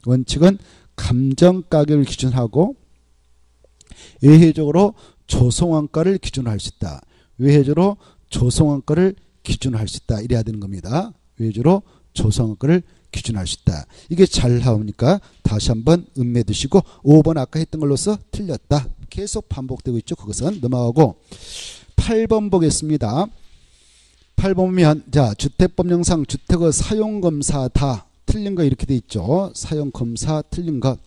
원칙은 감정가격을 기준으로 하고 외해적으로 조성원가를 기준으로 할 수 있다. 외해적으로 조성원가를 기준으로 할 수 있다. 이래야 되는 겁니다. 외해적으로 조성원가를 기준으로 할 수 있다. 이게 잘 나오니까 다시 한번 음매 드시고 5번 아까 했던 걸로서 틀렸다. 계속 반복되고 있죠. 그것은 넘어가고 8번 보겠습니다. 8번 보면 자 주택법령상 주택의 사용검사 다 틀린 거 이렇게 돼 있죠. 사용검사 틀린 것.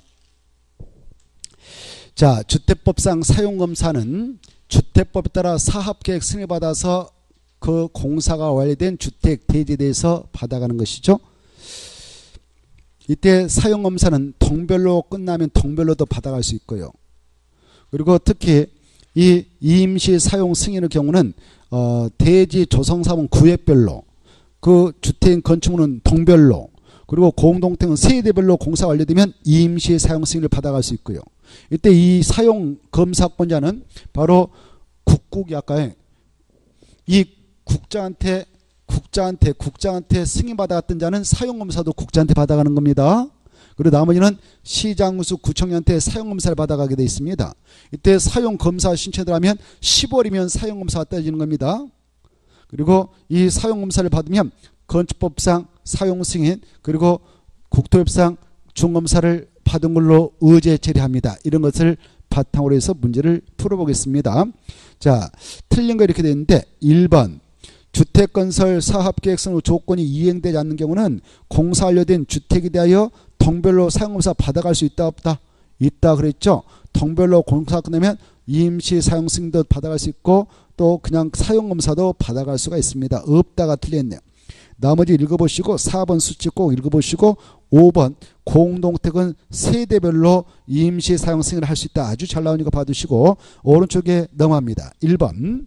자 주택법상 사용검사는 주택법에 따라 사업계획 승인받아서 그 공사가 완료된 주택 대지에 대해서 받아가는 것이죠. 이때 사용검사는 동별로 끝나면 동별로도 받아갈 수 있고요. 그리고 특히 이 임시 사용 승인의 경우는 대지 조성사업은 구획별로 그 주택 건축물은 동별로 그리고 공동택은 세대별로 공사 완료되면 임시 사용 승인을 받아갈 수 있고요. 이때 이 사용 검사권자는 바로 국국이 아까 이 국장한테 승인받아갔던 자는 사용검사도 국장한테 받아가는 겁니다. 그리고 나머지는 시장수 구청장한테 사용검사를 받아가게 되어 있습니다. 이때 사용검사 신청을 하면 10월이면 사용검사가 떨어지는 겁니다. 그리고 이 사용검사를 받으면 건축법상 사용승인 그리고 국토법상 중검사를 받은 걸로 의제 처리합니다. 이런 것을 바탕으로 해서 문제를 풀어보겠습니다. 자, 틀린 거 이렇게 되어 있는데 1번 주택건설 사업계획성 조건이 이행되지 않는 경우는 공사 완료된 주택에 대하여 동별로 사용검사 받아갈 수 있다 없다? 있다 그랬죠. 동별로 공사 끝나면 임시 사용 승인도 받아갈 수 있고 또 그냥 사용검사도 받아갈 수가 있습니다. 없다가 틀렸네요. 나머지 읽어보시고 4번 수치 꼭 읽어보시고 5번 공동택은 세대별로 임시 사용 승인을 할 수 있다. 아주 잘 나오니까 봐두시고 오른쪽에 넘어갑니다. 1번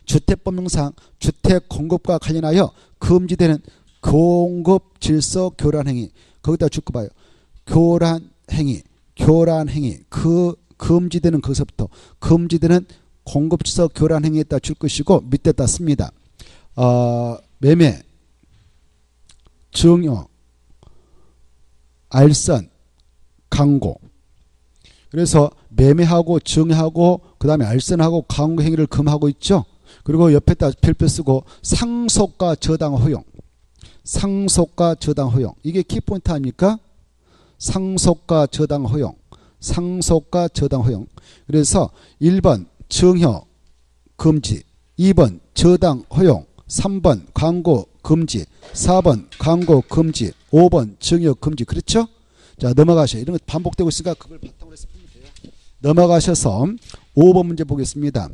주택법령상 주택 공급과 관련하여 금지되는 공급 질서 교란 행위 거기다 줄거 봐요. 교란 행위 그 금지되는 것부터 금지되는 공급 질서 교란 행위에다 줄 것이고 밑에다 씁니다. 매매, 증여, 알선, 강고. 그래서 매매하고 증여하고 그 다음에 알선하고 강고 행위를 금하고 있죠. 그리고 옆에다 별표 쓰고 상속과 저당 허용. 상속과 저당 허용. 이게 키포인트 아닙니까? 상속과 저당 허용. 상속과 저당 허용. 그래서 1번 증여 금지, 2번 저당 허용, 3번 광고 금지, 4번 광고 금지, 5번 증여 금지. 그렇죠? 자, 넘어가셔요. 이런 거 반복되고 있으니까 그걸 바탕으로 해서 풀면 돼요. 넘어가셔서 5번 문제 보겠습니다.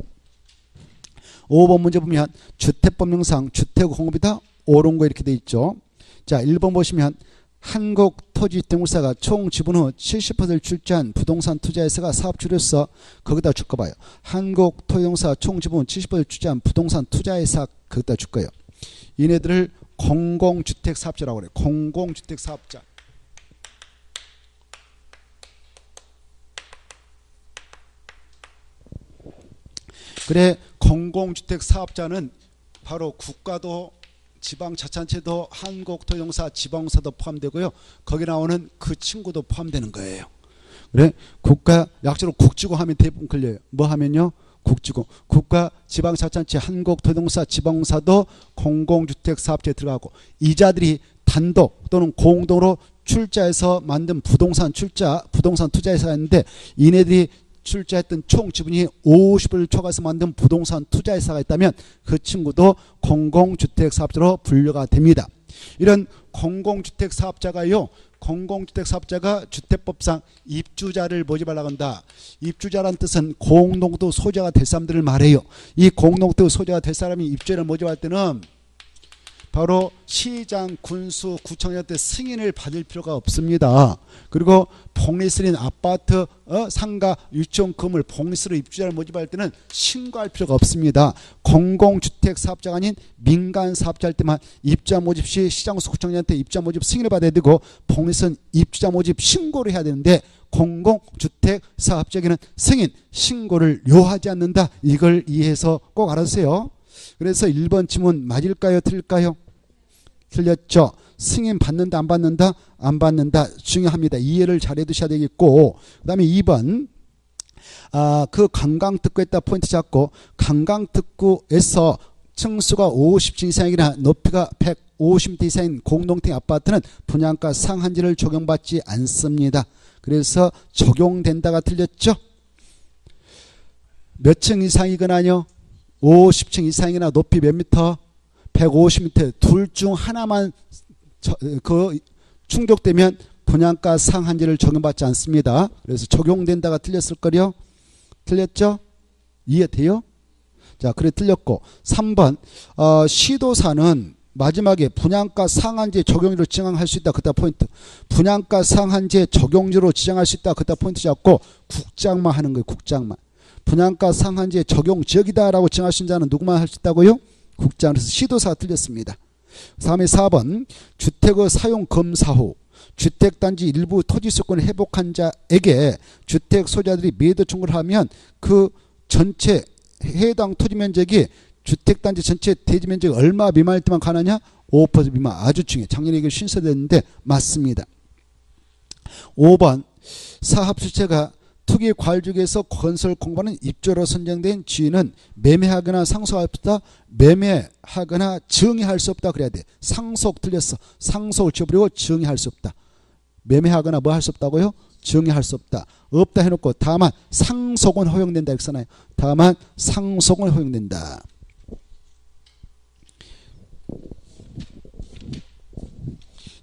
5번 문제 보면 주택법령상 주택공급이다 옳은 거 이렇게 돼 있죠. 자, 1번 보시면 한국토지주택공사가 총 지분 후 70%를 출자한 부동산 투자회사가 사업주로서 거기다 줄 거 봐요. 한국토지공사 총 지분 후 70%를 출자한 부동산 투자회사 거기다 줄 거예요. 얘네들을 공공주택사업자라고 그래요. 공공주택사업자. 그래 공공주택사업자는 바로 국가도 지방자치단체도 한국토지공사 지방공사도 포함되고요. 거기 나오는 그 친구도 포함되는 거예요. 그래 국가 약자로 국지고 하면 대부분 걸려요. 뭐 하면요? 국지고. 국가 지방자치단체 한국토지공사 지방공사도 공공주택사업체에 들어가고 이자들이 단독 또는 공동으로 출자해서 만든 부동산 투자회사였는데 이네들이 출자했던 총 지분이 50을 초과해서 만든 부동산 투자회사가 있다면 그 친구도 공공주택사업자로 분류가 됩니다. 이런 공공주택사업자가요. 공공주택사업자가 주택법상 입주자를 모집하려고 한다. 입주자란 뜻은 공동도 소유자가 될 사람들을 말해요. 이 공동도 소유자가 될 사람이 입주자를 모집할 때는 바로 시장, 군수, 구청장한테 승인을 받을 필요가 없습니다. 그리고 복리스린 아파트, 상가, 유치원 건물 복리스로 입주자를 모집할 때는 신고할 필요가 없습니다. 공공주택사업자가 아닌 민간사업자 할 때만 입주자 모집 시 시장, 군수, 구청장한테 입주자 모집 승인을 받아야 되고 복리스는 입주자 모집 신고를 해야 되는데 공공주택사업자에게는 승인, 신고를 요하지 않는다. 이걸 이해해서 꼭 알아주세요. 그래서 1번 질문 맞을까요? 틀릴까요? 틀렸죠. 승인 받는다 안 받는다? 안 받는다. 중요합니다. 이해를 잘 해두셔야 되겠고 그 다음에 2번 그 관광특구에다 포인트 잡고 관광특구에서 층수가 50층 이상이나 높이가 150m 이상인 공동택 아파트는 분양가 상한제를 적용받지 않습니다. 그래서 적용된다가 틀렸죠. 몇 층 이상이거나요? 50층 이상이나 높이 몇 미터? 150m. 둘 중 하나만 충족되면 분양가 상한제를 적용받지 않습니다. 그래서 적용된다가 틀렸을 거요. 틀렸죠? 이해돼요? 자, 그래 틀렸고 3번 시도사는 마지막에 분양가 상한제 적용료로 지정할 수 있다. 그다 포인트. 분양가 상한제 적용료로 지정할 수 있다. 그다 포인트 잡고 국장만 하는 거예요. 국장만. 분양가 상한제 적용 지역이다라고 정할 수 있는 자는 누구만 할 수 있다고요? 국장. 그래서 시도사가 틀렸습니다. 다음에 4번 주택의 사용 검사 후 주택단지 일부 토지소유권을 회복한 자에게 주택 소유자들이 매도 청구를 하면 그 전체 해당 토지면적이 주택단지 전체 대지면적이 얼마 미만일 때만 가느냐? 5% 미만. 아주 중요해요. 작년에 이게 신설됐는데 맞습니다. 5번 사업주체가 투기 과일주기에서 건설 공부하는 입주로 선정된 지위는 매매하거나 상속할 수 없다. 매매하거나 증여할 수 없다. 그래야 돼. 상속 틀렸어. 상속을 지워버리고 증여할 수 없다. 매매하거나 뭐 할 수 없다고요? 증여할 수 없다. 없다 해놓고 다만 상속은 허용된다. 이렇게 써놔요. 다만 상속은 허용된다.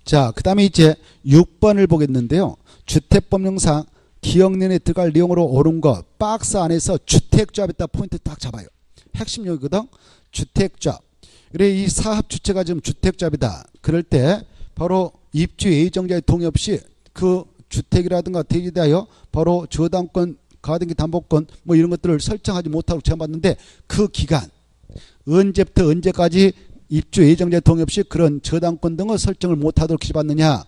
자, 그 다음에 이제 6번을 보겠는데요. 주택법령상 기억년에 들어갈 내용으로 옳은 거 박스 안에서 주택조합에다 포인트 딱 잡아요. 핵심 용어거든. 주택조합. 그래 이 사업 주체가 지금 주택조합이다. 그럴 때 바로 입주 예정자의 동의 없이 그 주택이라든가 대지에 대하여 바로 저당권, 가등기 담보권 뭐 이런 것들을 설정하지 못하고 제한받는데 그 기간 언제부터 언제까지 입주 예정자의 동의 없이 그런 저당권 등을 설정을 못하도록 기재받느냐.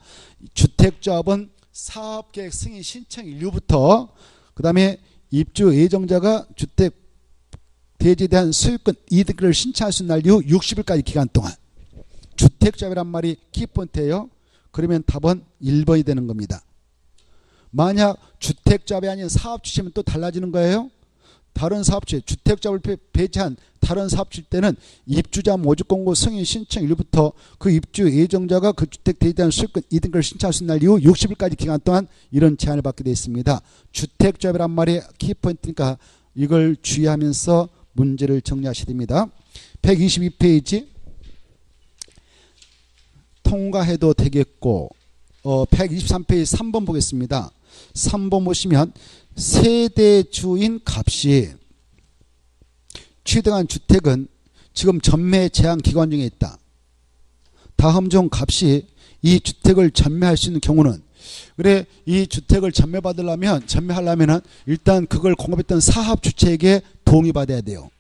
주택조합은 사업계획 승인 신청 일류부터 그 다음에 입주 예정자가 주택 대지에 대한 소유권 이득을 신청할 수 있는 날 이후 60일까지 기간 동안 주택조합이란 말이 키포인트예요. 그러면 답은 1번이 되는 겁니다. 만약 주택조합이 아닌 사업주체면 또 달라지는 거예요. 다른 사업주체, 주택조합을 배제한 다른 사업주일 때는 입주자 모집공고 승인 신청 일부터 그 입주 예정자가 그 주택 대지에 대한 소유권 이등을 신청할 수 있는 날 이후 60일까지 기간 동안 이런 제한을 받게 되어 있습니다. 주택조합이란 말이 키포인트니까 이걸 주의하면서 문제를 정리하셔야 됩니다. 122페이지 통과해도 되겠고 123페이지 3번 보겠습니다. 3번 보시면 세대주인 값이 취득한 주택은 지금 전매 제한 기간 중에 있다. 다음 중 값이 이 주택을 전매할 수 있는 경우는 그래 이 주택을 전매하려면 일단 그걸 공급했던 사업 주체에게 동의받아야 돼요.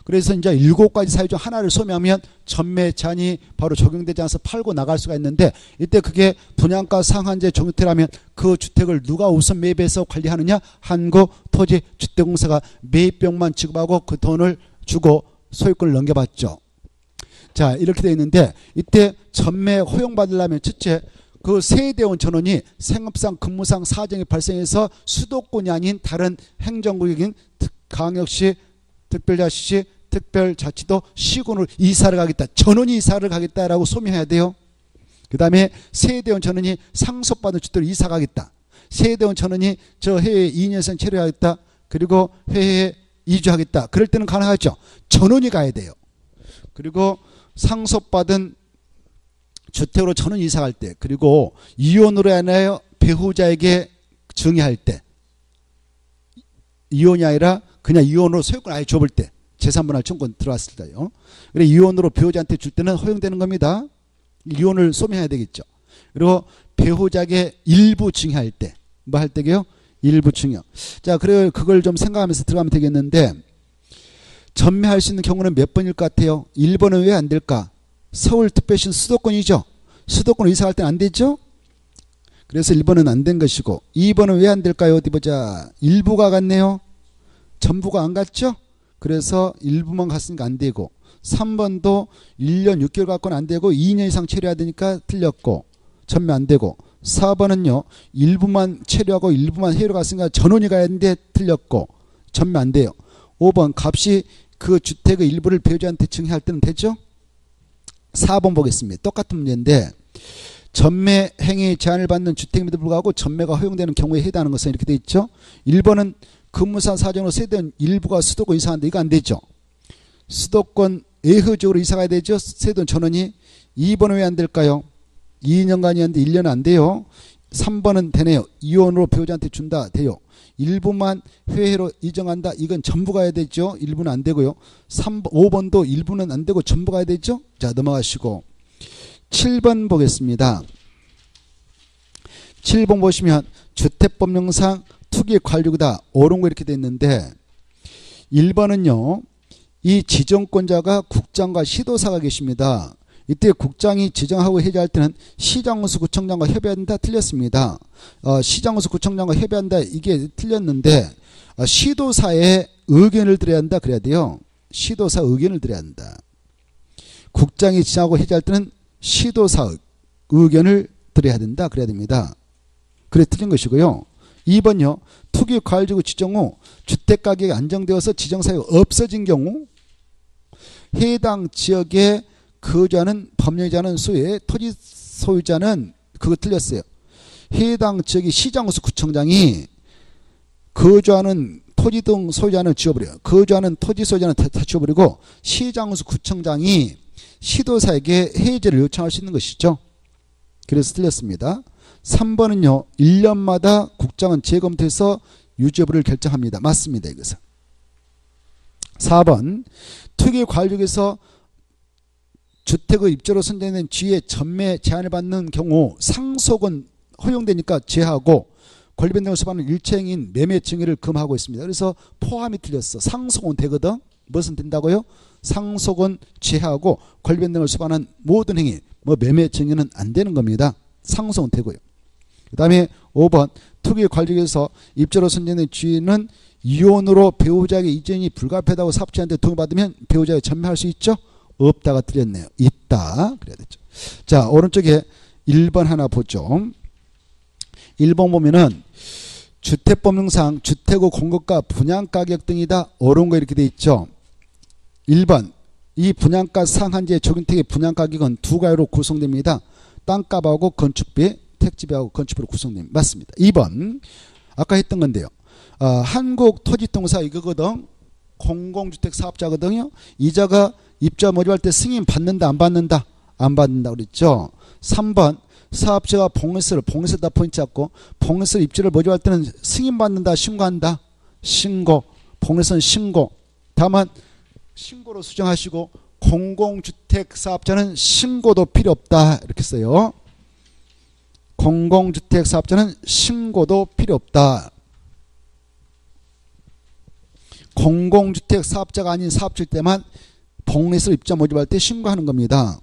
그래서 이제 7가지 사유 중 하나를 소멸하면 전매 제한이 바로 적용되지 않아서 팔고 나갈 수가 있는데 이때 그게 분양가 상한제 종유태라면 그 주택을 누가 우선 매입해서 관리하느냐? 한국토지주택공사가 매입비용만 지급하고 그 돈을 주고 소유권을 넘겨받죠. 자, 이렇게 되어 있는데 이때 전매 허용받으려면 첫째 그 세대원 전원이 생업상 근무상 사정이 발생해서 수도권이 아닌 다른 행정구역인 광역시, 특별자치시, 특별자치도 시군으로 이사를 가겠다. 전원이 이사를 가겠다라고 소명해야 돼요. 그 다음에 세대원 전원이 상속받은 주택으로 이사 가겠다. 세대원 전원이 저 해외에 2년 이상 체류하겠다. 그리고 해외에 이주하겠다. 그럴 때는 가능하죠. 전원이 가야 돼요. 그리고 상속받은 주택으로 전원 이사 갈 때, 그리고 이혼으로 인하여 배우자에게 증여할 때, 이혼이 아니라 그냥 이혼으로 소유권 아예 줘볼 때, 재산분할 청구권 들어왔을 때요. 그래 이혼으로 배우자한테 줄 때는 허용되는 겁니다. 이혼을 소명해야 되겠죠. 그리고 배우자에게 일부 증여할 때, 뭐 할 때게요? 일부 증여. 자, 그래 그걸 좀 생각하면서 들어가면 되겠는데, 전매할 수 있는 경우는 몇 번일 것 같아요? 1번은 왜 안 될까? 서울특별시는 수도권이죠. 수도권으로 이사 갈 때는 안 되죠. 그래서 1번은 안 된 것이고, 2번은 왜 안 될까요? 어디 보자. 일부가 갔네요. 전부가 안 갔죠. 그래서 일부만 갔으니까 안 되고, 3번도 1년 6개월 갖고는 안 되고 2년 이상 체류해야 되니까 틀렸고 전매 안 되고, 4번은요 일부만 체류하고 일부만 해외로 갔으니까 전원이 가야 되는데 틀렸고 전매 안 돼요. 5번 값이 그 주택의 일부를 배우자한테 증여할 때는 되죠. 4번 보겠습니다. 똑같은 문제인데, 전매 행위 제한을 받는 주택임에도 불구하고 전매가 허용되는 경우에 해당하는 것은 이렇게 돼 있죠. 1번은 근무상 사정으로 세대원 일부가 수도권 이사하는데 이거 안 되죠. 수도권 외효적으로 이사 가야 되죠. 세대원 전원이. 2번은 왜 안 될까요? 2년간이었는데 1년은 안 돼요. 3번은 되네요. 이혼으로 배우자한테 준다. 돼요. 일부만 회해로 이정한다. 이건 전부 가야 되죠. 일부는 안 되고요. 5번도 일부는 안 되고 전부 가야 되죠. 자, 넘어가시고 7번 보겠습니다. 7번 보시면 주택법령상 투기 관리구다. 옳은 거 이렇게 돼 있는데, 1번은요 이 지정권자가 국장과 시도사가 계십니다. 이때 국장이 지정하고 해제할 때는 시장군수 구청장과 협의한다. 틀렸습니다. 시장군수 구청장과 협의한다. 이게 틀렸는데, 시도사의 의견을 들어야 한다. 그래야 돼요. 시도사 의견을 들어야 한다. 국장이 지정하고 해제할 때는 시도사 의견을 들어야 된다. 그래야 됩니다. 그래 틀린 것이고요. 2번요. 투기과열지구 지정 후 주택가격이 안정되어서 지정사유가 없어진 경우 해당 지역에 거주하는 법령이자는 소유의 토지 소유자는, 그거 틀렸어요. 해당 지역의 시장군수 구청장이 거주하는 토지 등 소유자는 지워버려요. 거주하는 토지 소유자는 다 지워버리고 시장군수 구청장이 시도사에게 해제를 요청할 수 있는 것이죠. 그래서 틀렸습니다. 3번은요. 1년마다 국장은 재검토해서 유지 여부를 결정합니다. 맞습니다. 이것은. 4번 투기과열지구에서 주택의 입주로 선정된 지위에 전매 제한을 받는 경우 상속은 허용되니까 제하고 권리변 등을 수반하는 일체행인 매매 증여를 금하고 있습니다. 그래서 포함이 틀렸어. 상속은 되거든. 무엇은 된다고요? 상속은 제하고 권리변 등을 수반하는 모든 행위, 뭐 매매 증여는 안 되는 겁니다. 상속은 되고요. 그 다음에 5번 투기과열지구에서 입주로 선정된 지위는 이혼으로 배우자에게 이전이 불가피하다고 사업자한테 동의받으면 배우자에게 전매할 수 있죠? 없다가 틀렸네요. 있다. 그래야 되죠. 자, 오른쪽에 1번 하나 보죠. 1번 보면은 주택법령상 주택의 공급가 분양가격 등이다. 옳은 거 이렇게 돼 있죠. 1번 이 분양가 상한제 적용택의 분양가격은 두 가지로 구성됩니다. 땅값하고 건축비, 택지비하고 건축비로 구성됩니다. 맞습니다. 2번 아까 했던 건데요. 한국토지통사 이거거든. 공공주택 사업자거든요. 이자가 입주자 모집할 때 승인 받는다 안 받는다? 안 받는다 그랬죠. 3번 사업자가 봉해서다 포인트 잡고 봉해서 입주를 모집할 때는 승인 받는다 신고한다? 신고. 봉해서는 신고. 다만 신고로 수정하시고 공공주택 사업자는 신고도 필요 없다 이렇게 써요. 공공주택 사업자는 신고도 필요 없다. 공공주택 사업자가 아닌 사업주일 때만 봉해서 입주자 모집할 때 신고하는 겁니다.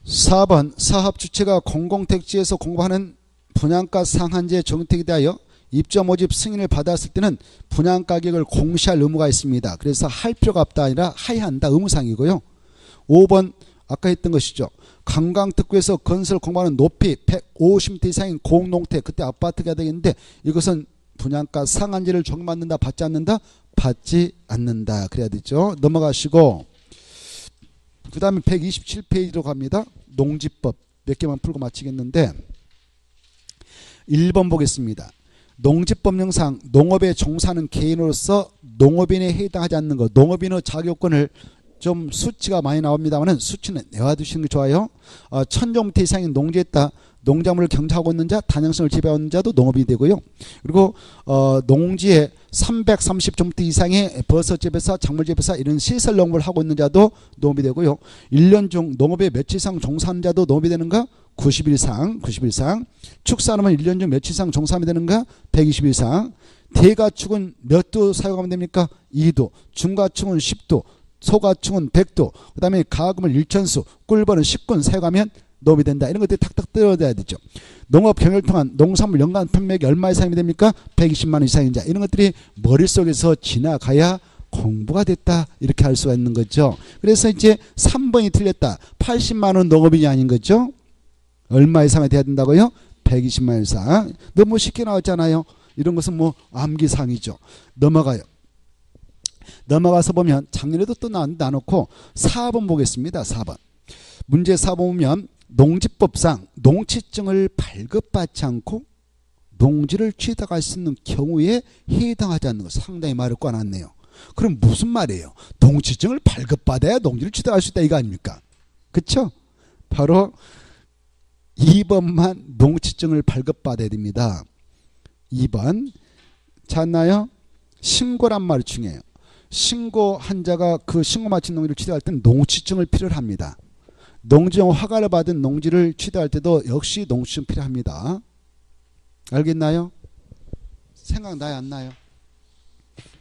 4번 사업주체가 공공택지에서 공급하는 분양가 상한제 적용택에 대하여 입주 모집 승인을 받았을 때는 분양가격을 공시할 의무가 있습니다. 그래서 할 필요가 없다 아니라 하야 한다 의무사항이고요. 5번 아까 했던 것이죠. 관광특구에서 건설 공부하는 높이 150m 이상인 공동택, 그때 아파트가 되겠는데 이것은 분양가 상한제를 적용받는다 받지 않는다? 받지 않는다. 그래야 되죠. 넘어가시고 그 다음에 127페이지로 갑니다. 농지법 몇 개만 풀고 마치겠는데 1번 보겠습니다. 농지법령상 농업에 종사하는 개인으로서 농업인에 해당하지 않는 것. 농업인의 자격권을 좀 수치가 많이 나옵니다만 수치는 내와두시는 게 좋아요. 1000종부터 이상인 농지에다 농작물을 경작하고 있는 자, 다양성을 지배하고 있는 자도 농업이 되고요. 그리고 농지에 330종부터 이상의 버섯재배사, 작물재배사 이런 시설 농업을 하고 있는 자도 농업이 되고요. 1년 중 농업에 며칠 이상 종사하는 자도 농업이 되는가? 90일 이상. 축산업은 1년 중 며칠 이상 종사하면 되는가? 120일 이상. 대가축은 몇 도 사용하면 됩니까? 2도. 중가축은 10도. 소가축은 100도. 그 다음에 가금을 1천수, 꿀벌은 10군 사용하면 농업이 된다. 이런 것들이 탁탁 떨어져야 되죠. 농업 경영을 통한 농산물 연간 판매액이 얼마 이상이 됩니까? 120만 원 이상인 자. 이런 것들이 머릿속에서 지나가야 공부가 됐다. 이렇게 할 수가 있는 거죠. 그래서 이제 3번이 틀렸다. 80만 원 농업인이 아닌 거죠. 얼마 이상이 돼야 된다고요? 120만 원 이상. 너무 쉽게 나왔잖아요. 이런 것은 뭐 암기사항이죠. 넘어가요. 넘어가서 보면 작년에도 또 나놓고 4번 보겠습니다. 4번. 문제 4번 보면 농지법상 농취증을 발급받지 않고 농지를 취득할 수 있는 경우에 해당하지 않는 것. 상당히 말을 꺼놨네요. 그럼 무슨 말이에요? 농취증을 발급받아야 농지를 취득할 수 있다 이거 아닙니까? 그렇죠? 바로 2번만 농취증을 발급받아야 됩니다. 2번 찾나요? 신고란 말이 중요해요. 신고한 자가 그 신고 마친 농지를 취득할 때는 농취증을 필요로 합니다. 농지용 허가를 받은 농지를 취득할 때도 역시 농취증 필요합니다. 알겠나요? 생각나요? 안 나요?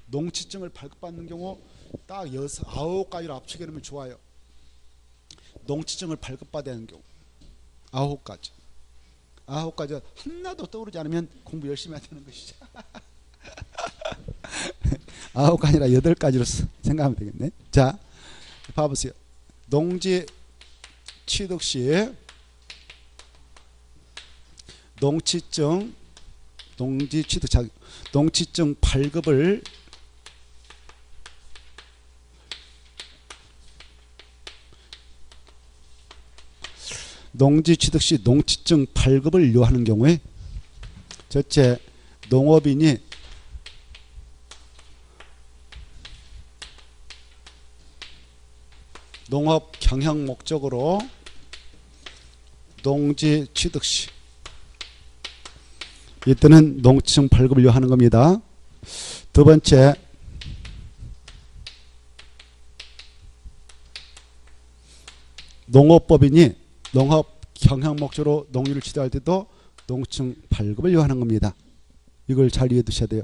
농취증을 발급받는 경우 딱 9가지로 압축해 놓으면 좋아요. 농취증을 발급받아야 하는 경우 9가지. 9가지가 하나도 떠오르지 않으면 공부 열심히 해야 되는 것이죠. 9가지가 아니라 8가지로 생각하면 되겠네. 자, 봐보세요. 농지 취득 시 농취증 농지 취득 자격 농취증 발급을 농지 취득 시 농취증 발급을 요하는 경우에 첫째 농업인이 농업 경영 목적으로 농지 취득 시 이때는 농취증 발급을 요하는 겁니다. 두 번째 농업법인이 농업 경영 목적으로 농지를 취득할 때도 농취증 발급을 요하는 겁니다. 이걸 잘 이해해 두셔야 돼요.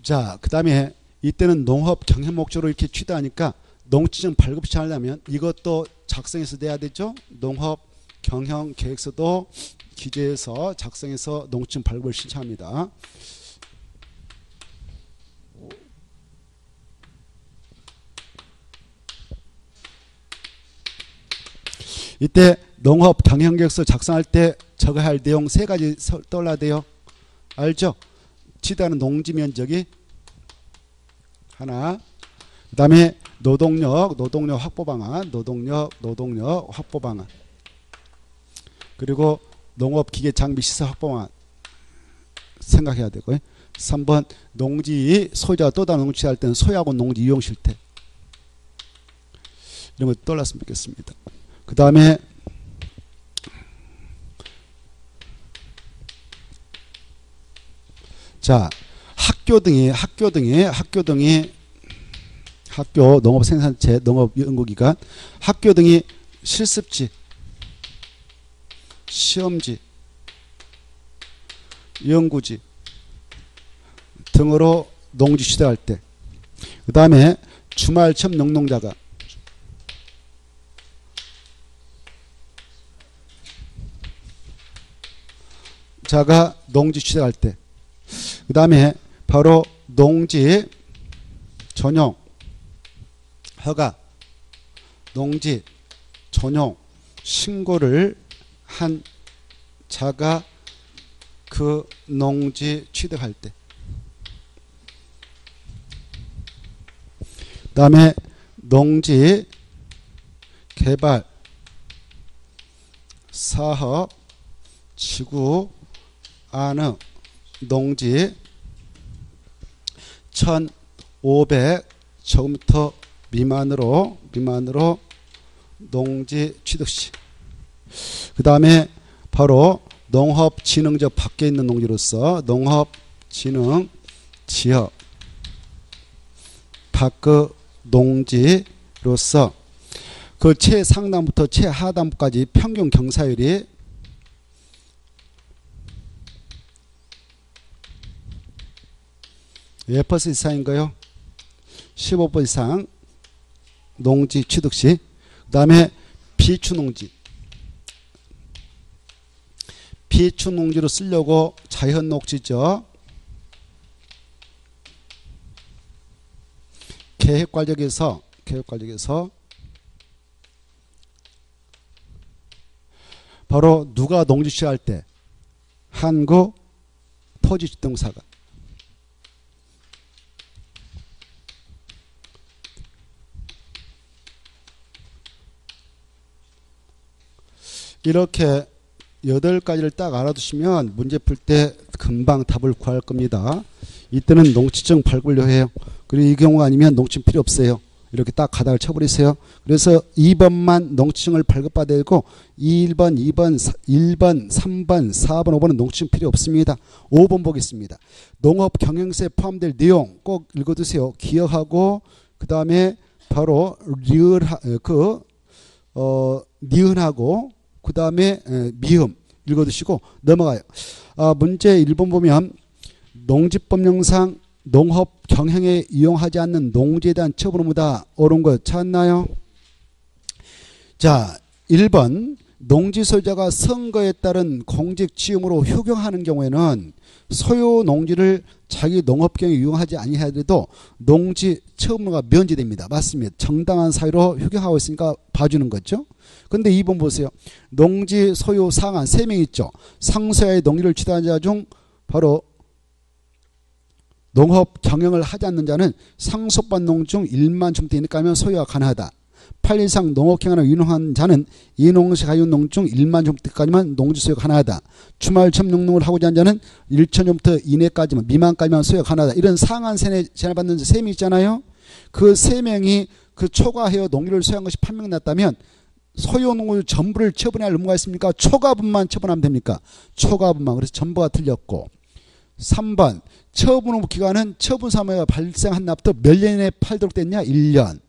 자, 그 다음에 이때는 농업 경영 목적으로 이렇게 취득하니까 농취증 발급 시하려면 이것도 작성해서 내야 되죠. 농업 경영 계획서도 기재해서 작성해서 농취증 발급을 신청합니다. 이때 농업 경영 계획서 작성할 때 적어야 할 내용 3가지 떠올라야 돼요. 알죠? 취득하는 농지 면적이 하나, 그 다음에 노동력 확보 방안, 노동력 확보 방안, 그리고 농업 기계 장비 시설 확보 방안 생각해야 되고요. 3번 농지 소유자가 또 다른 농지 할 때는 소유하고 농지 이용 실태 이런 거 떠올랐으면 좋겠습니다. 그 다음에 자 학교 등이 학교 농업생산체 농업연구기관 학교 등이 실습지 시험지 연구지 등으로 농지 취득할 때 그 다음에 주말점 농농자가 농지 취득할 때. 그 다음에 바로 농지 전용 허가, 농지 전용 신고를 한 자가 그 농지 취득할 때. 그 다음에 농지 개발 사업 지구 안의 농지 1,500제곱미터 미만으로 농지 취득 시. 그 다음에 바로 농업진흥지역 밖에 있는 농지로서 농업진흥지역 밖의 농지로서 그 최상단부터 최하단까지 평균 경사율이 10% 이상인가요? 15% 이상 농지 취득 시. 그 다음에 비추농지. 비추농지로 쓰려고 자연녹지죠. 계획관리에서 바로 누가 농지 취할 때? 한국토지주택공사가. 이렇게 8가지를 딱 알아두시면 문제 풀 때 금방 답을 구할 겁니다. 이때는 농지증 발급을 해요. 그리고 이 경우 아니면 농지증 필요 없어요. 이렇게 딱 가닥을 쳐버리세요. 그래서 2번만 농지증을 발급받아야 되고 1번, 3번, 4번, 5번은 농지증 필요 없습니다. 5번 보겠습니다. 농업 경영세에 포함될 내용 꼭 읽어두세요. 기억하고 그 다음에 바로 니은하고 그 다음에 미음 읽어두시고 넘어가요. 문제 1번 보면 농지법령상 농업 경영에 이용하지 않는 농지에 대한 처분 의무다. 옳은 거 찾나요? 자, 1번 농지 소유자가 선거에 따른 공직 지음으로 효경하는 경우에는 소유 농지를 자기 농업 경영에 이용하지 아니하더라도 농지 처분 의무가 면제됩니다. 맞습니다. 정당한 사유로 효경하고 있으니까 봐주는 거죠. 근데 2번 보세요. 농지 소유 상한 3명 있죠. 상소야의 농지를 취득한 자 중 바로 농업 경영을 하지 않는 자는 상속받은 농지 중 1만 제곱미터 이내까지면 소유가 가능하다. 8일 이상 농업 경영을 위임한 자는 이 농지 가진 농지 중 1만 제곱미터까지만 농지 소유가 가능하다. 주말 점농농을 하고자 하는 자는 1,000제곱미터 이내까지만 미만까지만 소유가 가능하다. 이런 상한 세내 받는 3명 있잖아요. 그 3명이 그 초과하여 농지를 소유한 것이 판명이 났다면 소유 농지 전부를 처분할 의무가 있습니까? 초과분만 처분하면 됩니까? 초과분만. 그래서 전부가 틀렸고. 3번 처분 의무 기간은 처분 사무가 발생한 날부터 몇 년 이내에 팔도록 됐냐? 1년.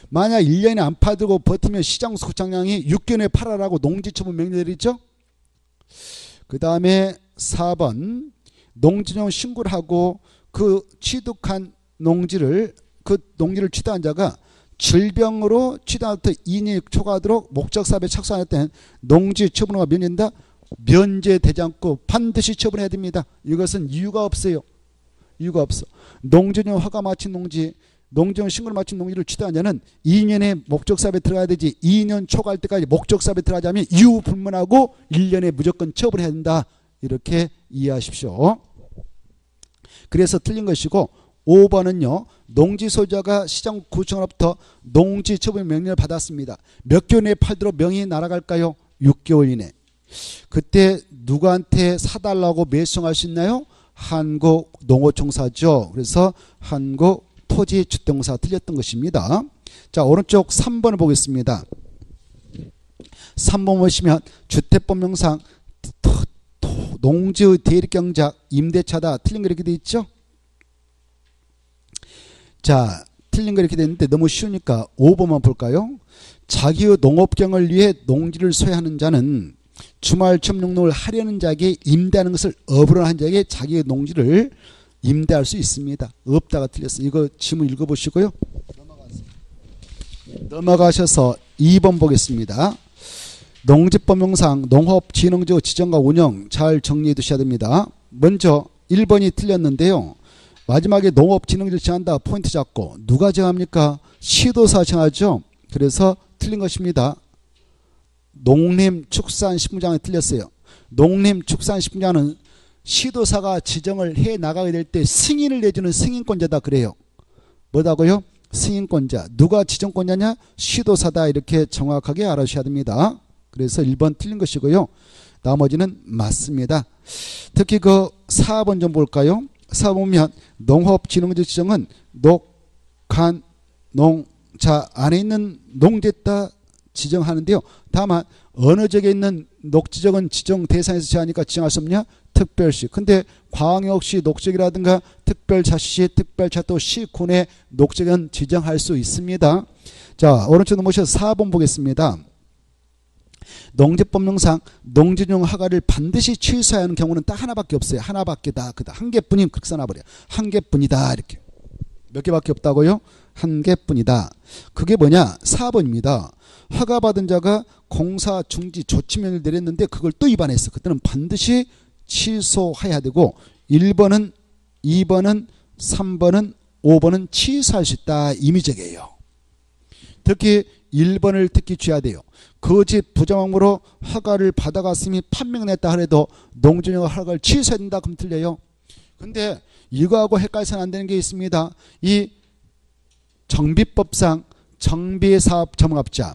만약 1년에 안 팔고 버티면 시장소장량이 6개월에 팔아라고 농지처분 명령 내리죠. 그 다음에 4번 농지용 신고를 하고 그 취득한 농지를 취득한 자가 질병으로 취득한부터 2년이 초과하도록 목적사업에 착수할 때는 농지 처분과 면제된다. 면제되지 않고 반드시 처분해야 됩니다. 이것은 이유가 없어요. 이유가 없어. 농지용 허가 마친 농지, 농지용 신고를 마친 농지를 취득한 자는 2년에 목적사업에 들어가야 되지 2년 초과할 때까지 목적사업에 들어가자면 이유 불문하고 1년에 무조건 처분해야 된다. 이렇게 이해하십시오. 그래서 틀린 것이고 5번은요. 농지 소유자가 시장 구청으로부터 농지 처분 명령을 받았습니다. 몇 개월 내에 팔도록 명의 날아갈까요? 6개월 이내. 그때 누구한테 사달라고 매수할 수 있나요? 한국농어총사죠. 그래서 한국토지주택공사 틀렸던 것입니다. 자, 오른쪽 3번을 보겠습니다. 3번 보시면 주택법령상 농지의 대립경작 임대차다. 틀린 거 이렇게 돼 있죠? 자, 틀린 거 이렇게 됐는데 너무 쉬우니까 5번만 볼까요? 자기의 농업경을 위해 농지를 소유하는 자는 주말 점농농을 하려는 자에게 임대하는 것을 업으로 한 자에게 자기의 농지를 임대할 수 있습니다. 없다가 틀렸어요. 이거 지문 읽어보시고요. 넘어가셔서 2번 보겠습니다. 농지법령상 농업진흥지구 지정과 운영 잘 정리해 두셔야 됩니다. 먼저 1번이 틀렸는데요. 마지막에 농업진흥지구 정한다 포인트 잡고 누가 정합니까? 시도사 정하죠. 그래서 틀린 것입니다. 농림축산식품장이 틀렸어요. 농림축산식품장은 시도사가 지정을 해 나가게 될 때 승인을 내주는 승인권자다 그래요. 뭐다고요? 승인권자. 누가 지정권자냐? 시도사다. 이렇게 정확하게 알아주셔야 됩니다. 그래서 1번 틀린 것이고요. 나머지는 맞습니다. 특히 그 4번 좀 볼까요? 4번 보면 농업진흥지구 지정은 녹, 간, 농, 자 안에 있는 농지에다 지정하는데요. 다만 어느 지역에 있는 녹지정은 지정 대상에서 제하니까 지정할 수 없냐? 특별시. 근데 광역시 녹지역이라든가 특별자치시, 특별자도 시군의 녹지역은 지정할 수 있습니다. 자, 오른쪽 넘어오셔서 4번 보겠습니다. 농지법령상 농지용 허가를 반드시 취소해야 하는 경우는 딱 하나밖에 없어요. 하나밖에다. 한 개뿐이면 그렇게 써놔버려요. 한 개뿐이다. 이렇게. 몇 개밖에 없다고요? 한 개뿐이다. 그게 뭐냐? 4번입니다. 허가받은 자가 공사 중지 조치명을 내렸는데 그걸 또 위반했어. 그때는 반드시 취소해야 되고 1번은 2번은 3번은 5번은 취소할 수 있다. 임의적이에요. 특히 1번을 특히 줘야 돼요. 거짓 부정함으로 허가를 받아갔으니 판명을 했다 하더라도 농지용 허가를 취소해야 된다. 그럼 틀려요. 근데 이거하고 헷갈려서는 안 되는 게 있습니다. 이 정비법상 정비사업 전문업자,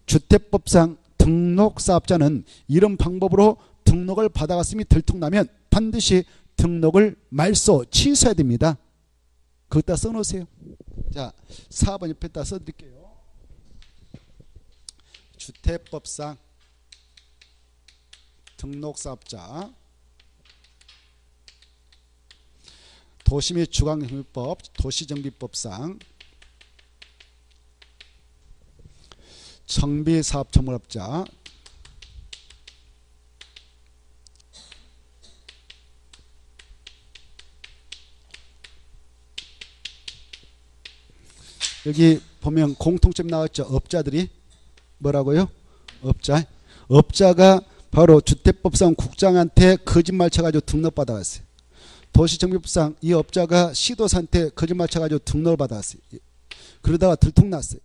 주택법상 등록사업자는 이런 방법으로 등록을 받아갔음이 들통나면 반드시 등록을 말소 취소해야 됩니다. 그것다 써놓으세요. 자, 4번 옆에다 써드릴게요. 주택법상 등록사업자, 도시 및 주거환경정비법, 도시정비법상 정비사업 전문업자, 여기 보면 공통점 나왔죠. 업자들이 뭐라고요? 업자가 바로 주택법상 국장한테 거짓말 쳐가지고 등록 받아왔어요. 도시정비법상 이 업자가 시도사한테 거짓말 쳐가지고 등록을 받아왔어요. 그러다가 들통났어요.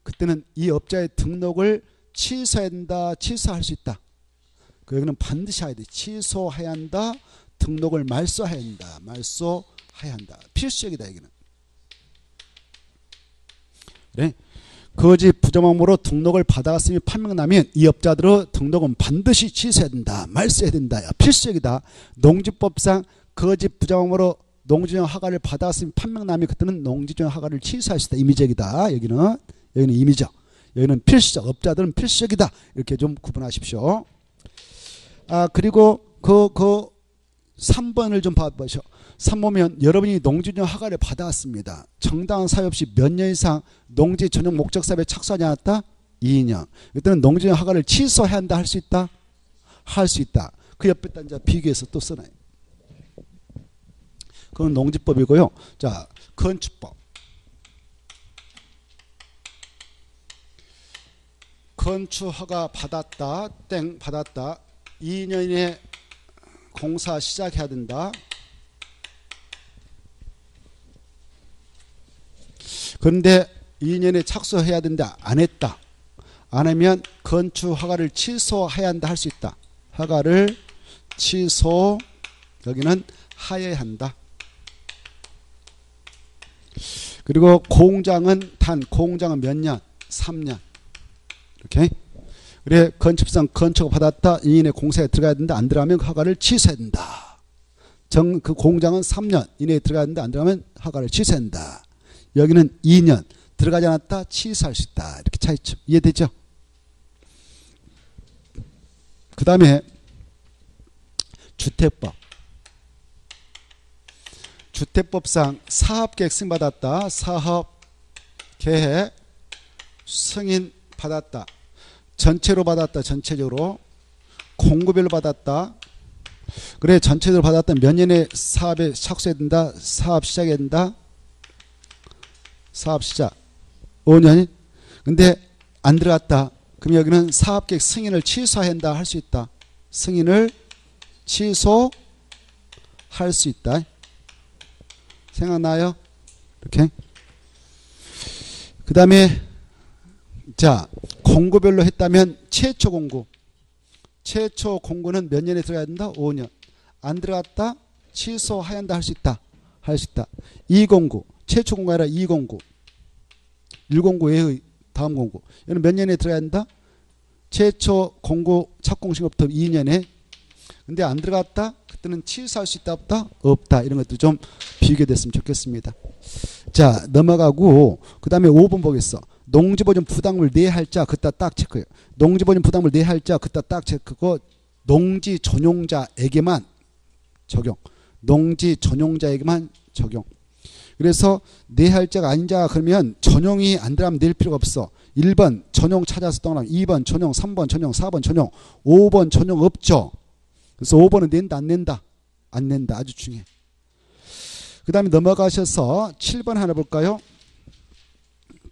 그때는 이 업자의 등록을 취소해야 한다. 취소할 수 있다. 여기는 반드시 해야 돼. 취소해야 한다. 등록을 말소해야 한다. 말소해야 한다. 필수적이다. 여기는. 그래. 거짓 부정함으로 등록을 받아갔으니 판명나면 이 업자들의 등록은 반드시 취소해야 된다. 말소해야 된다. 필수적이다. 농지법상 거짓 부정함으로 농지용 허가를 받아갔으니 판명나면 그때는 농지용 허가를 취소할 수 있다. 임의적이다. 여기는 임의적. 여기는 필수적. 업자들은 필수적이다. 이렇게 좀 구분하십시오. 그리고 그 3번을 좀 봐보시오. 3 보면 여러분이 농지용 허가를 받아왔습니다. 정당한 사유 없이 몇 년 이상 농지 전용 목적 사업에 착수하지 않았다? 2년. 이때는 농지용 허가를 취소해야 한다. 할 수 있다? 할 수 있다. 그 옆에다 이제 비교해서 또 써놔요. 그건 농지법이고요. 자, 건축법. 건축 허가 받았다. 땡 받았다. 2년 이내 공사 시작해야 된다. 그런데 2년에 착수해야 된다. 안 했다. 안 하면 건축 허가를 취소해야 한다. 할 수 있다. 허가를 취소, 여기는 하여야 한다. 그리고 공장은 공장은 몇 년? 3년. 이렇게. 그래, 건축상 건축을 받았다. 2년에 공사에 들어가야 된다. 안 들어가면 허가를 취소해야 된다. 그 공장은 3년 이내에 들어가야 된다. 안 들어가면 허가를 취소해야 된다. 여기는 2년 들어가지 않았다. 취소할 수 있다. 이렇게 차이점. 이해되죠? 그 다음에 주택법. 주택법상 사업계획 승인 받았다. 사업계획 승인 받았다. 전체로 받았다. 전체적으로. 공급별로 받았다. 그래, 전체적으로 받았다. 몇 년에 사업에 착수해야 된다. 사업 시작해야 된다. 사업 시작 5년이. 근데 안 들어갔다. 그럼 여기는 사업계획 승인을 취소한다 할 수 있다. 승인을 취소할 수 있다. 생각나요? 이렇게. 그 다음에 자, 공고별로 했다면 최초 공고. 최초 공고는 몇 년에 들어가야 된다? 5년. 안 들어갔다? 취소해야 한다 할 수 있다. 할 수 있다. 2공고. 최초 공고가 아니라 2공고. 1공고 외의 다음 공고. 이는 몇 년에 들어가야 한다? 최초 공고 착공시간부터 2년에. 근데 안 들어갔다? 그때는 취소할 수 있다 없다? 없다. 이런 것도 좀 비교됐으면 좋겠습니다. 자, 넘어가고 그 다음에 5번 보겠어. 농지보존 부담금을 내할자 그따 딱 체크해요. 농지보존 부담금을 내할자 그따 딱 체크고 농지 전용자에게만 적용. 농지 전용자에게만 적용. 그래서 내할자가 아닌 자 그러면 전용이 안 들어가면 낼 필요가 없어. 1번 전용 찾아서 떠나면 2번 전용, 3번 전용, 4번 전용, 5번 전용 없죠. 그래서 5번은 낸다 안 낸다? 안 낸다. 아주 중요해. 그 다음에 넘어가셔서 7번 하나 볼까요?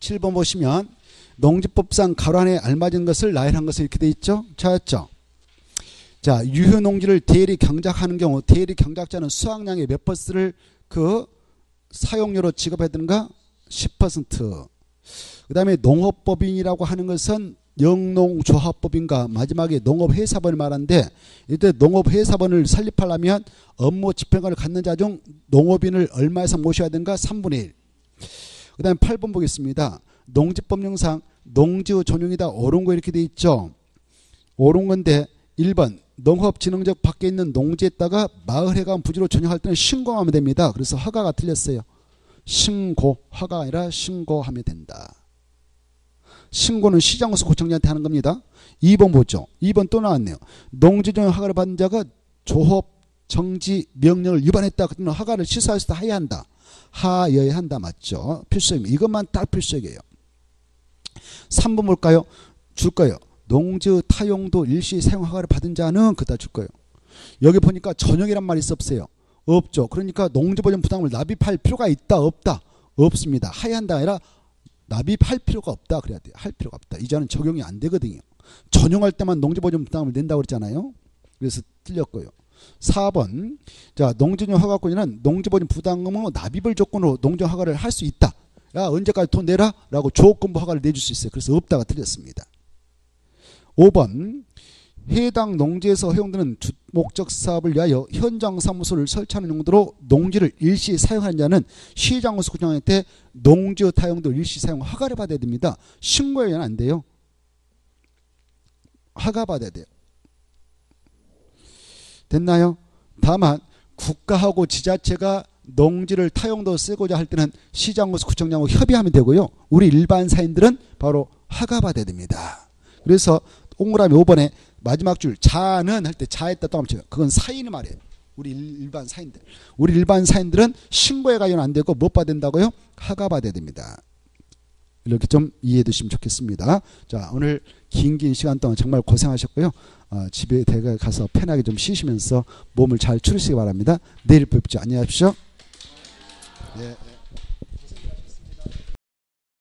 7번 보시면 농지법상 가로 안에 알맞은 것을 나열한 것을 이렇게 돼 있죠. 찾았죠. 자, 유효농지를 대리 경작하는 경우 대리 경작자는 수확량의 몇 퍼센트를 그 사용료로 지급해야 되는가? 10%. 그 다음에 농업법인이라고 하는 것은 영농조합법인가 마지막에 농업회사번을 말하는데 이때 농업회사번을 설립하려면 업무 집행관을 갖는 자 중 농업인을 얼마 이상 모셔야 되는가? 3분의 1. 그 다음에 8번 보겠습니다. 농지법령상 농지의 전용이다 옳은 거 이렇게 돼 있죠. 옳은 건데 1번 농업진흥적 밖에 있는 농지에다가 마을회관 부지로 전용할 때는 신고하면 됩니다. 그래서 허가가 틀렸어요. 신고, 허가가 아니라 신고하면 된다. 신고는 시장구청장한테 하는 겁니다. 2번 보죠. 2번 또 나왔네요. 농지전용 허가를 받은 자가 조업 정지 명령을 위반했다. 그때는 허가를 취소할 수 해야 한다. 하여야 한다. 맞죠? 필수입니다. 이것만 딱 필수이에요. 3번 볼까요? 줄 거예요. 농지 타용도 일시 사용 허가를 받은 자는 그다 줄 거예요. 여기 보니까 전용이란 말이 없어요. 없죠. 그러니까 농지보존 부담을 납입할 필요가 있다 없다? 없습니다. 해야 한다 아니라 납입할 필요가 없다 그래야 돼요. 할 필요가 없다. 이자는 적용이 안 되거든요. 전용할 때만 농지보존 부담을 낸다고 그랬잖아요. 그래서 틀렸고요. 4번 자 농지전용 허가권자는 농지보존 부담금은 납입을 조건으로 농지전용 허가를 할 수 있다. 야 언제까지 돈 내라? 라고 조건부 허가를 내줄 수 있어요. 그래서 없다가 틀렸습니다. 5번 해당 농지에서 허용되는 주목적 사업을 위하여 현장 사무소를 설치하는 용도로 농지를 일시 사용하는 자는 시장구청장한테 농지 타용도 일시 사용 허가를 받아야 됩니다. 신고해야 안 돼요. 허가 받아야 돼요. 됐나요? 다만 국가하고 지자체가 농지를 타용도 쓰고자 할 때는 시장구청장하고 협의하면 되고요. 우리 일반 사인들은 바로 허가 받아야 됩니다. 그래서 동그라미 5번에 마지막 줄 자는 할 때 자했다 또 합쳐요. 그건 사인을 말해요. 우리 일반 사인들. 우리 일반 사인들은 신고에 가면 안 되고 못 받아야 된다고요? 허가 받아야 됩니다. 이렇게 좀 이해해 두시면 좋겠습니다. 자, 오늘 긴 시간 동안 정말 고생하셨고요. 집에 가서 편하게 좀 쉬시면서 몸을 잘 추리시기 바랍니다. 내일 뵙죠. 안녕히 가십시오. 네.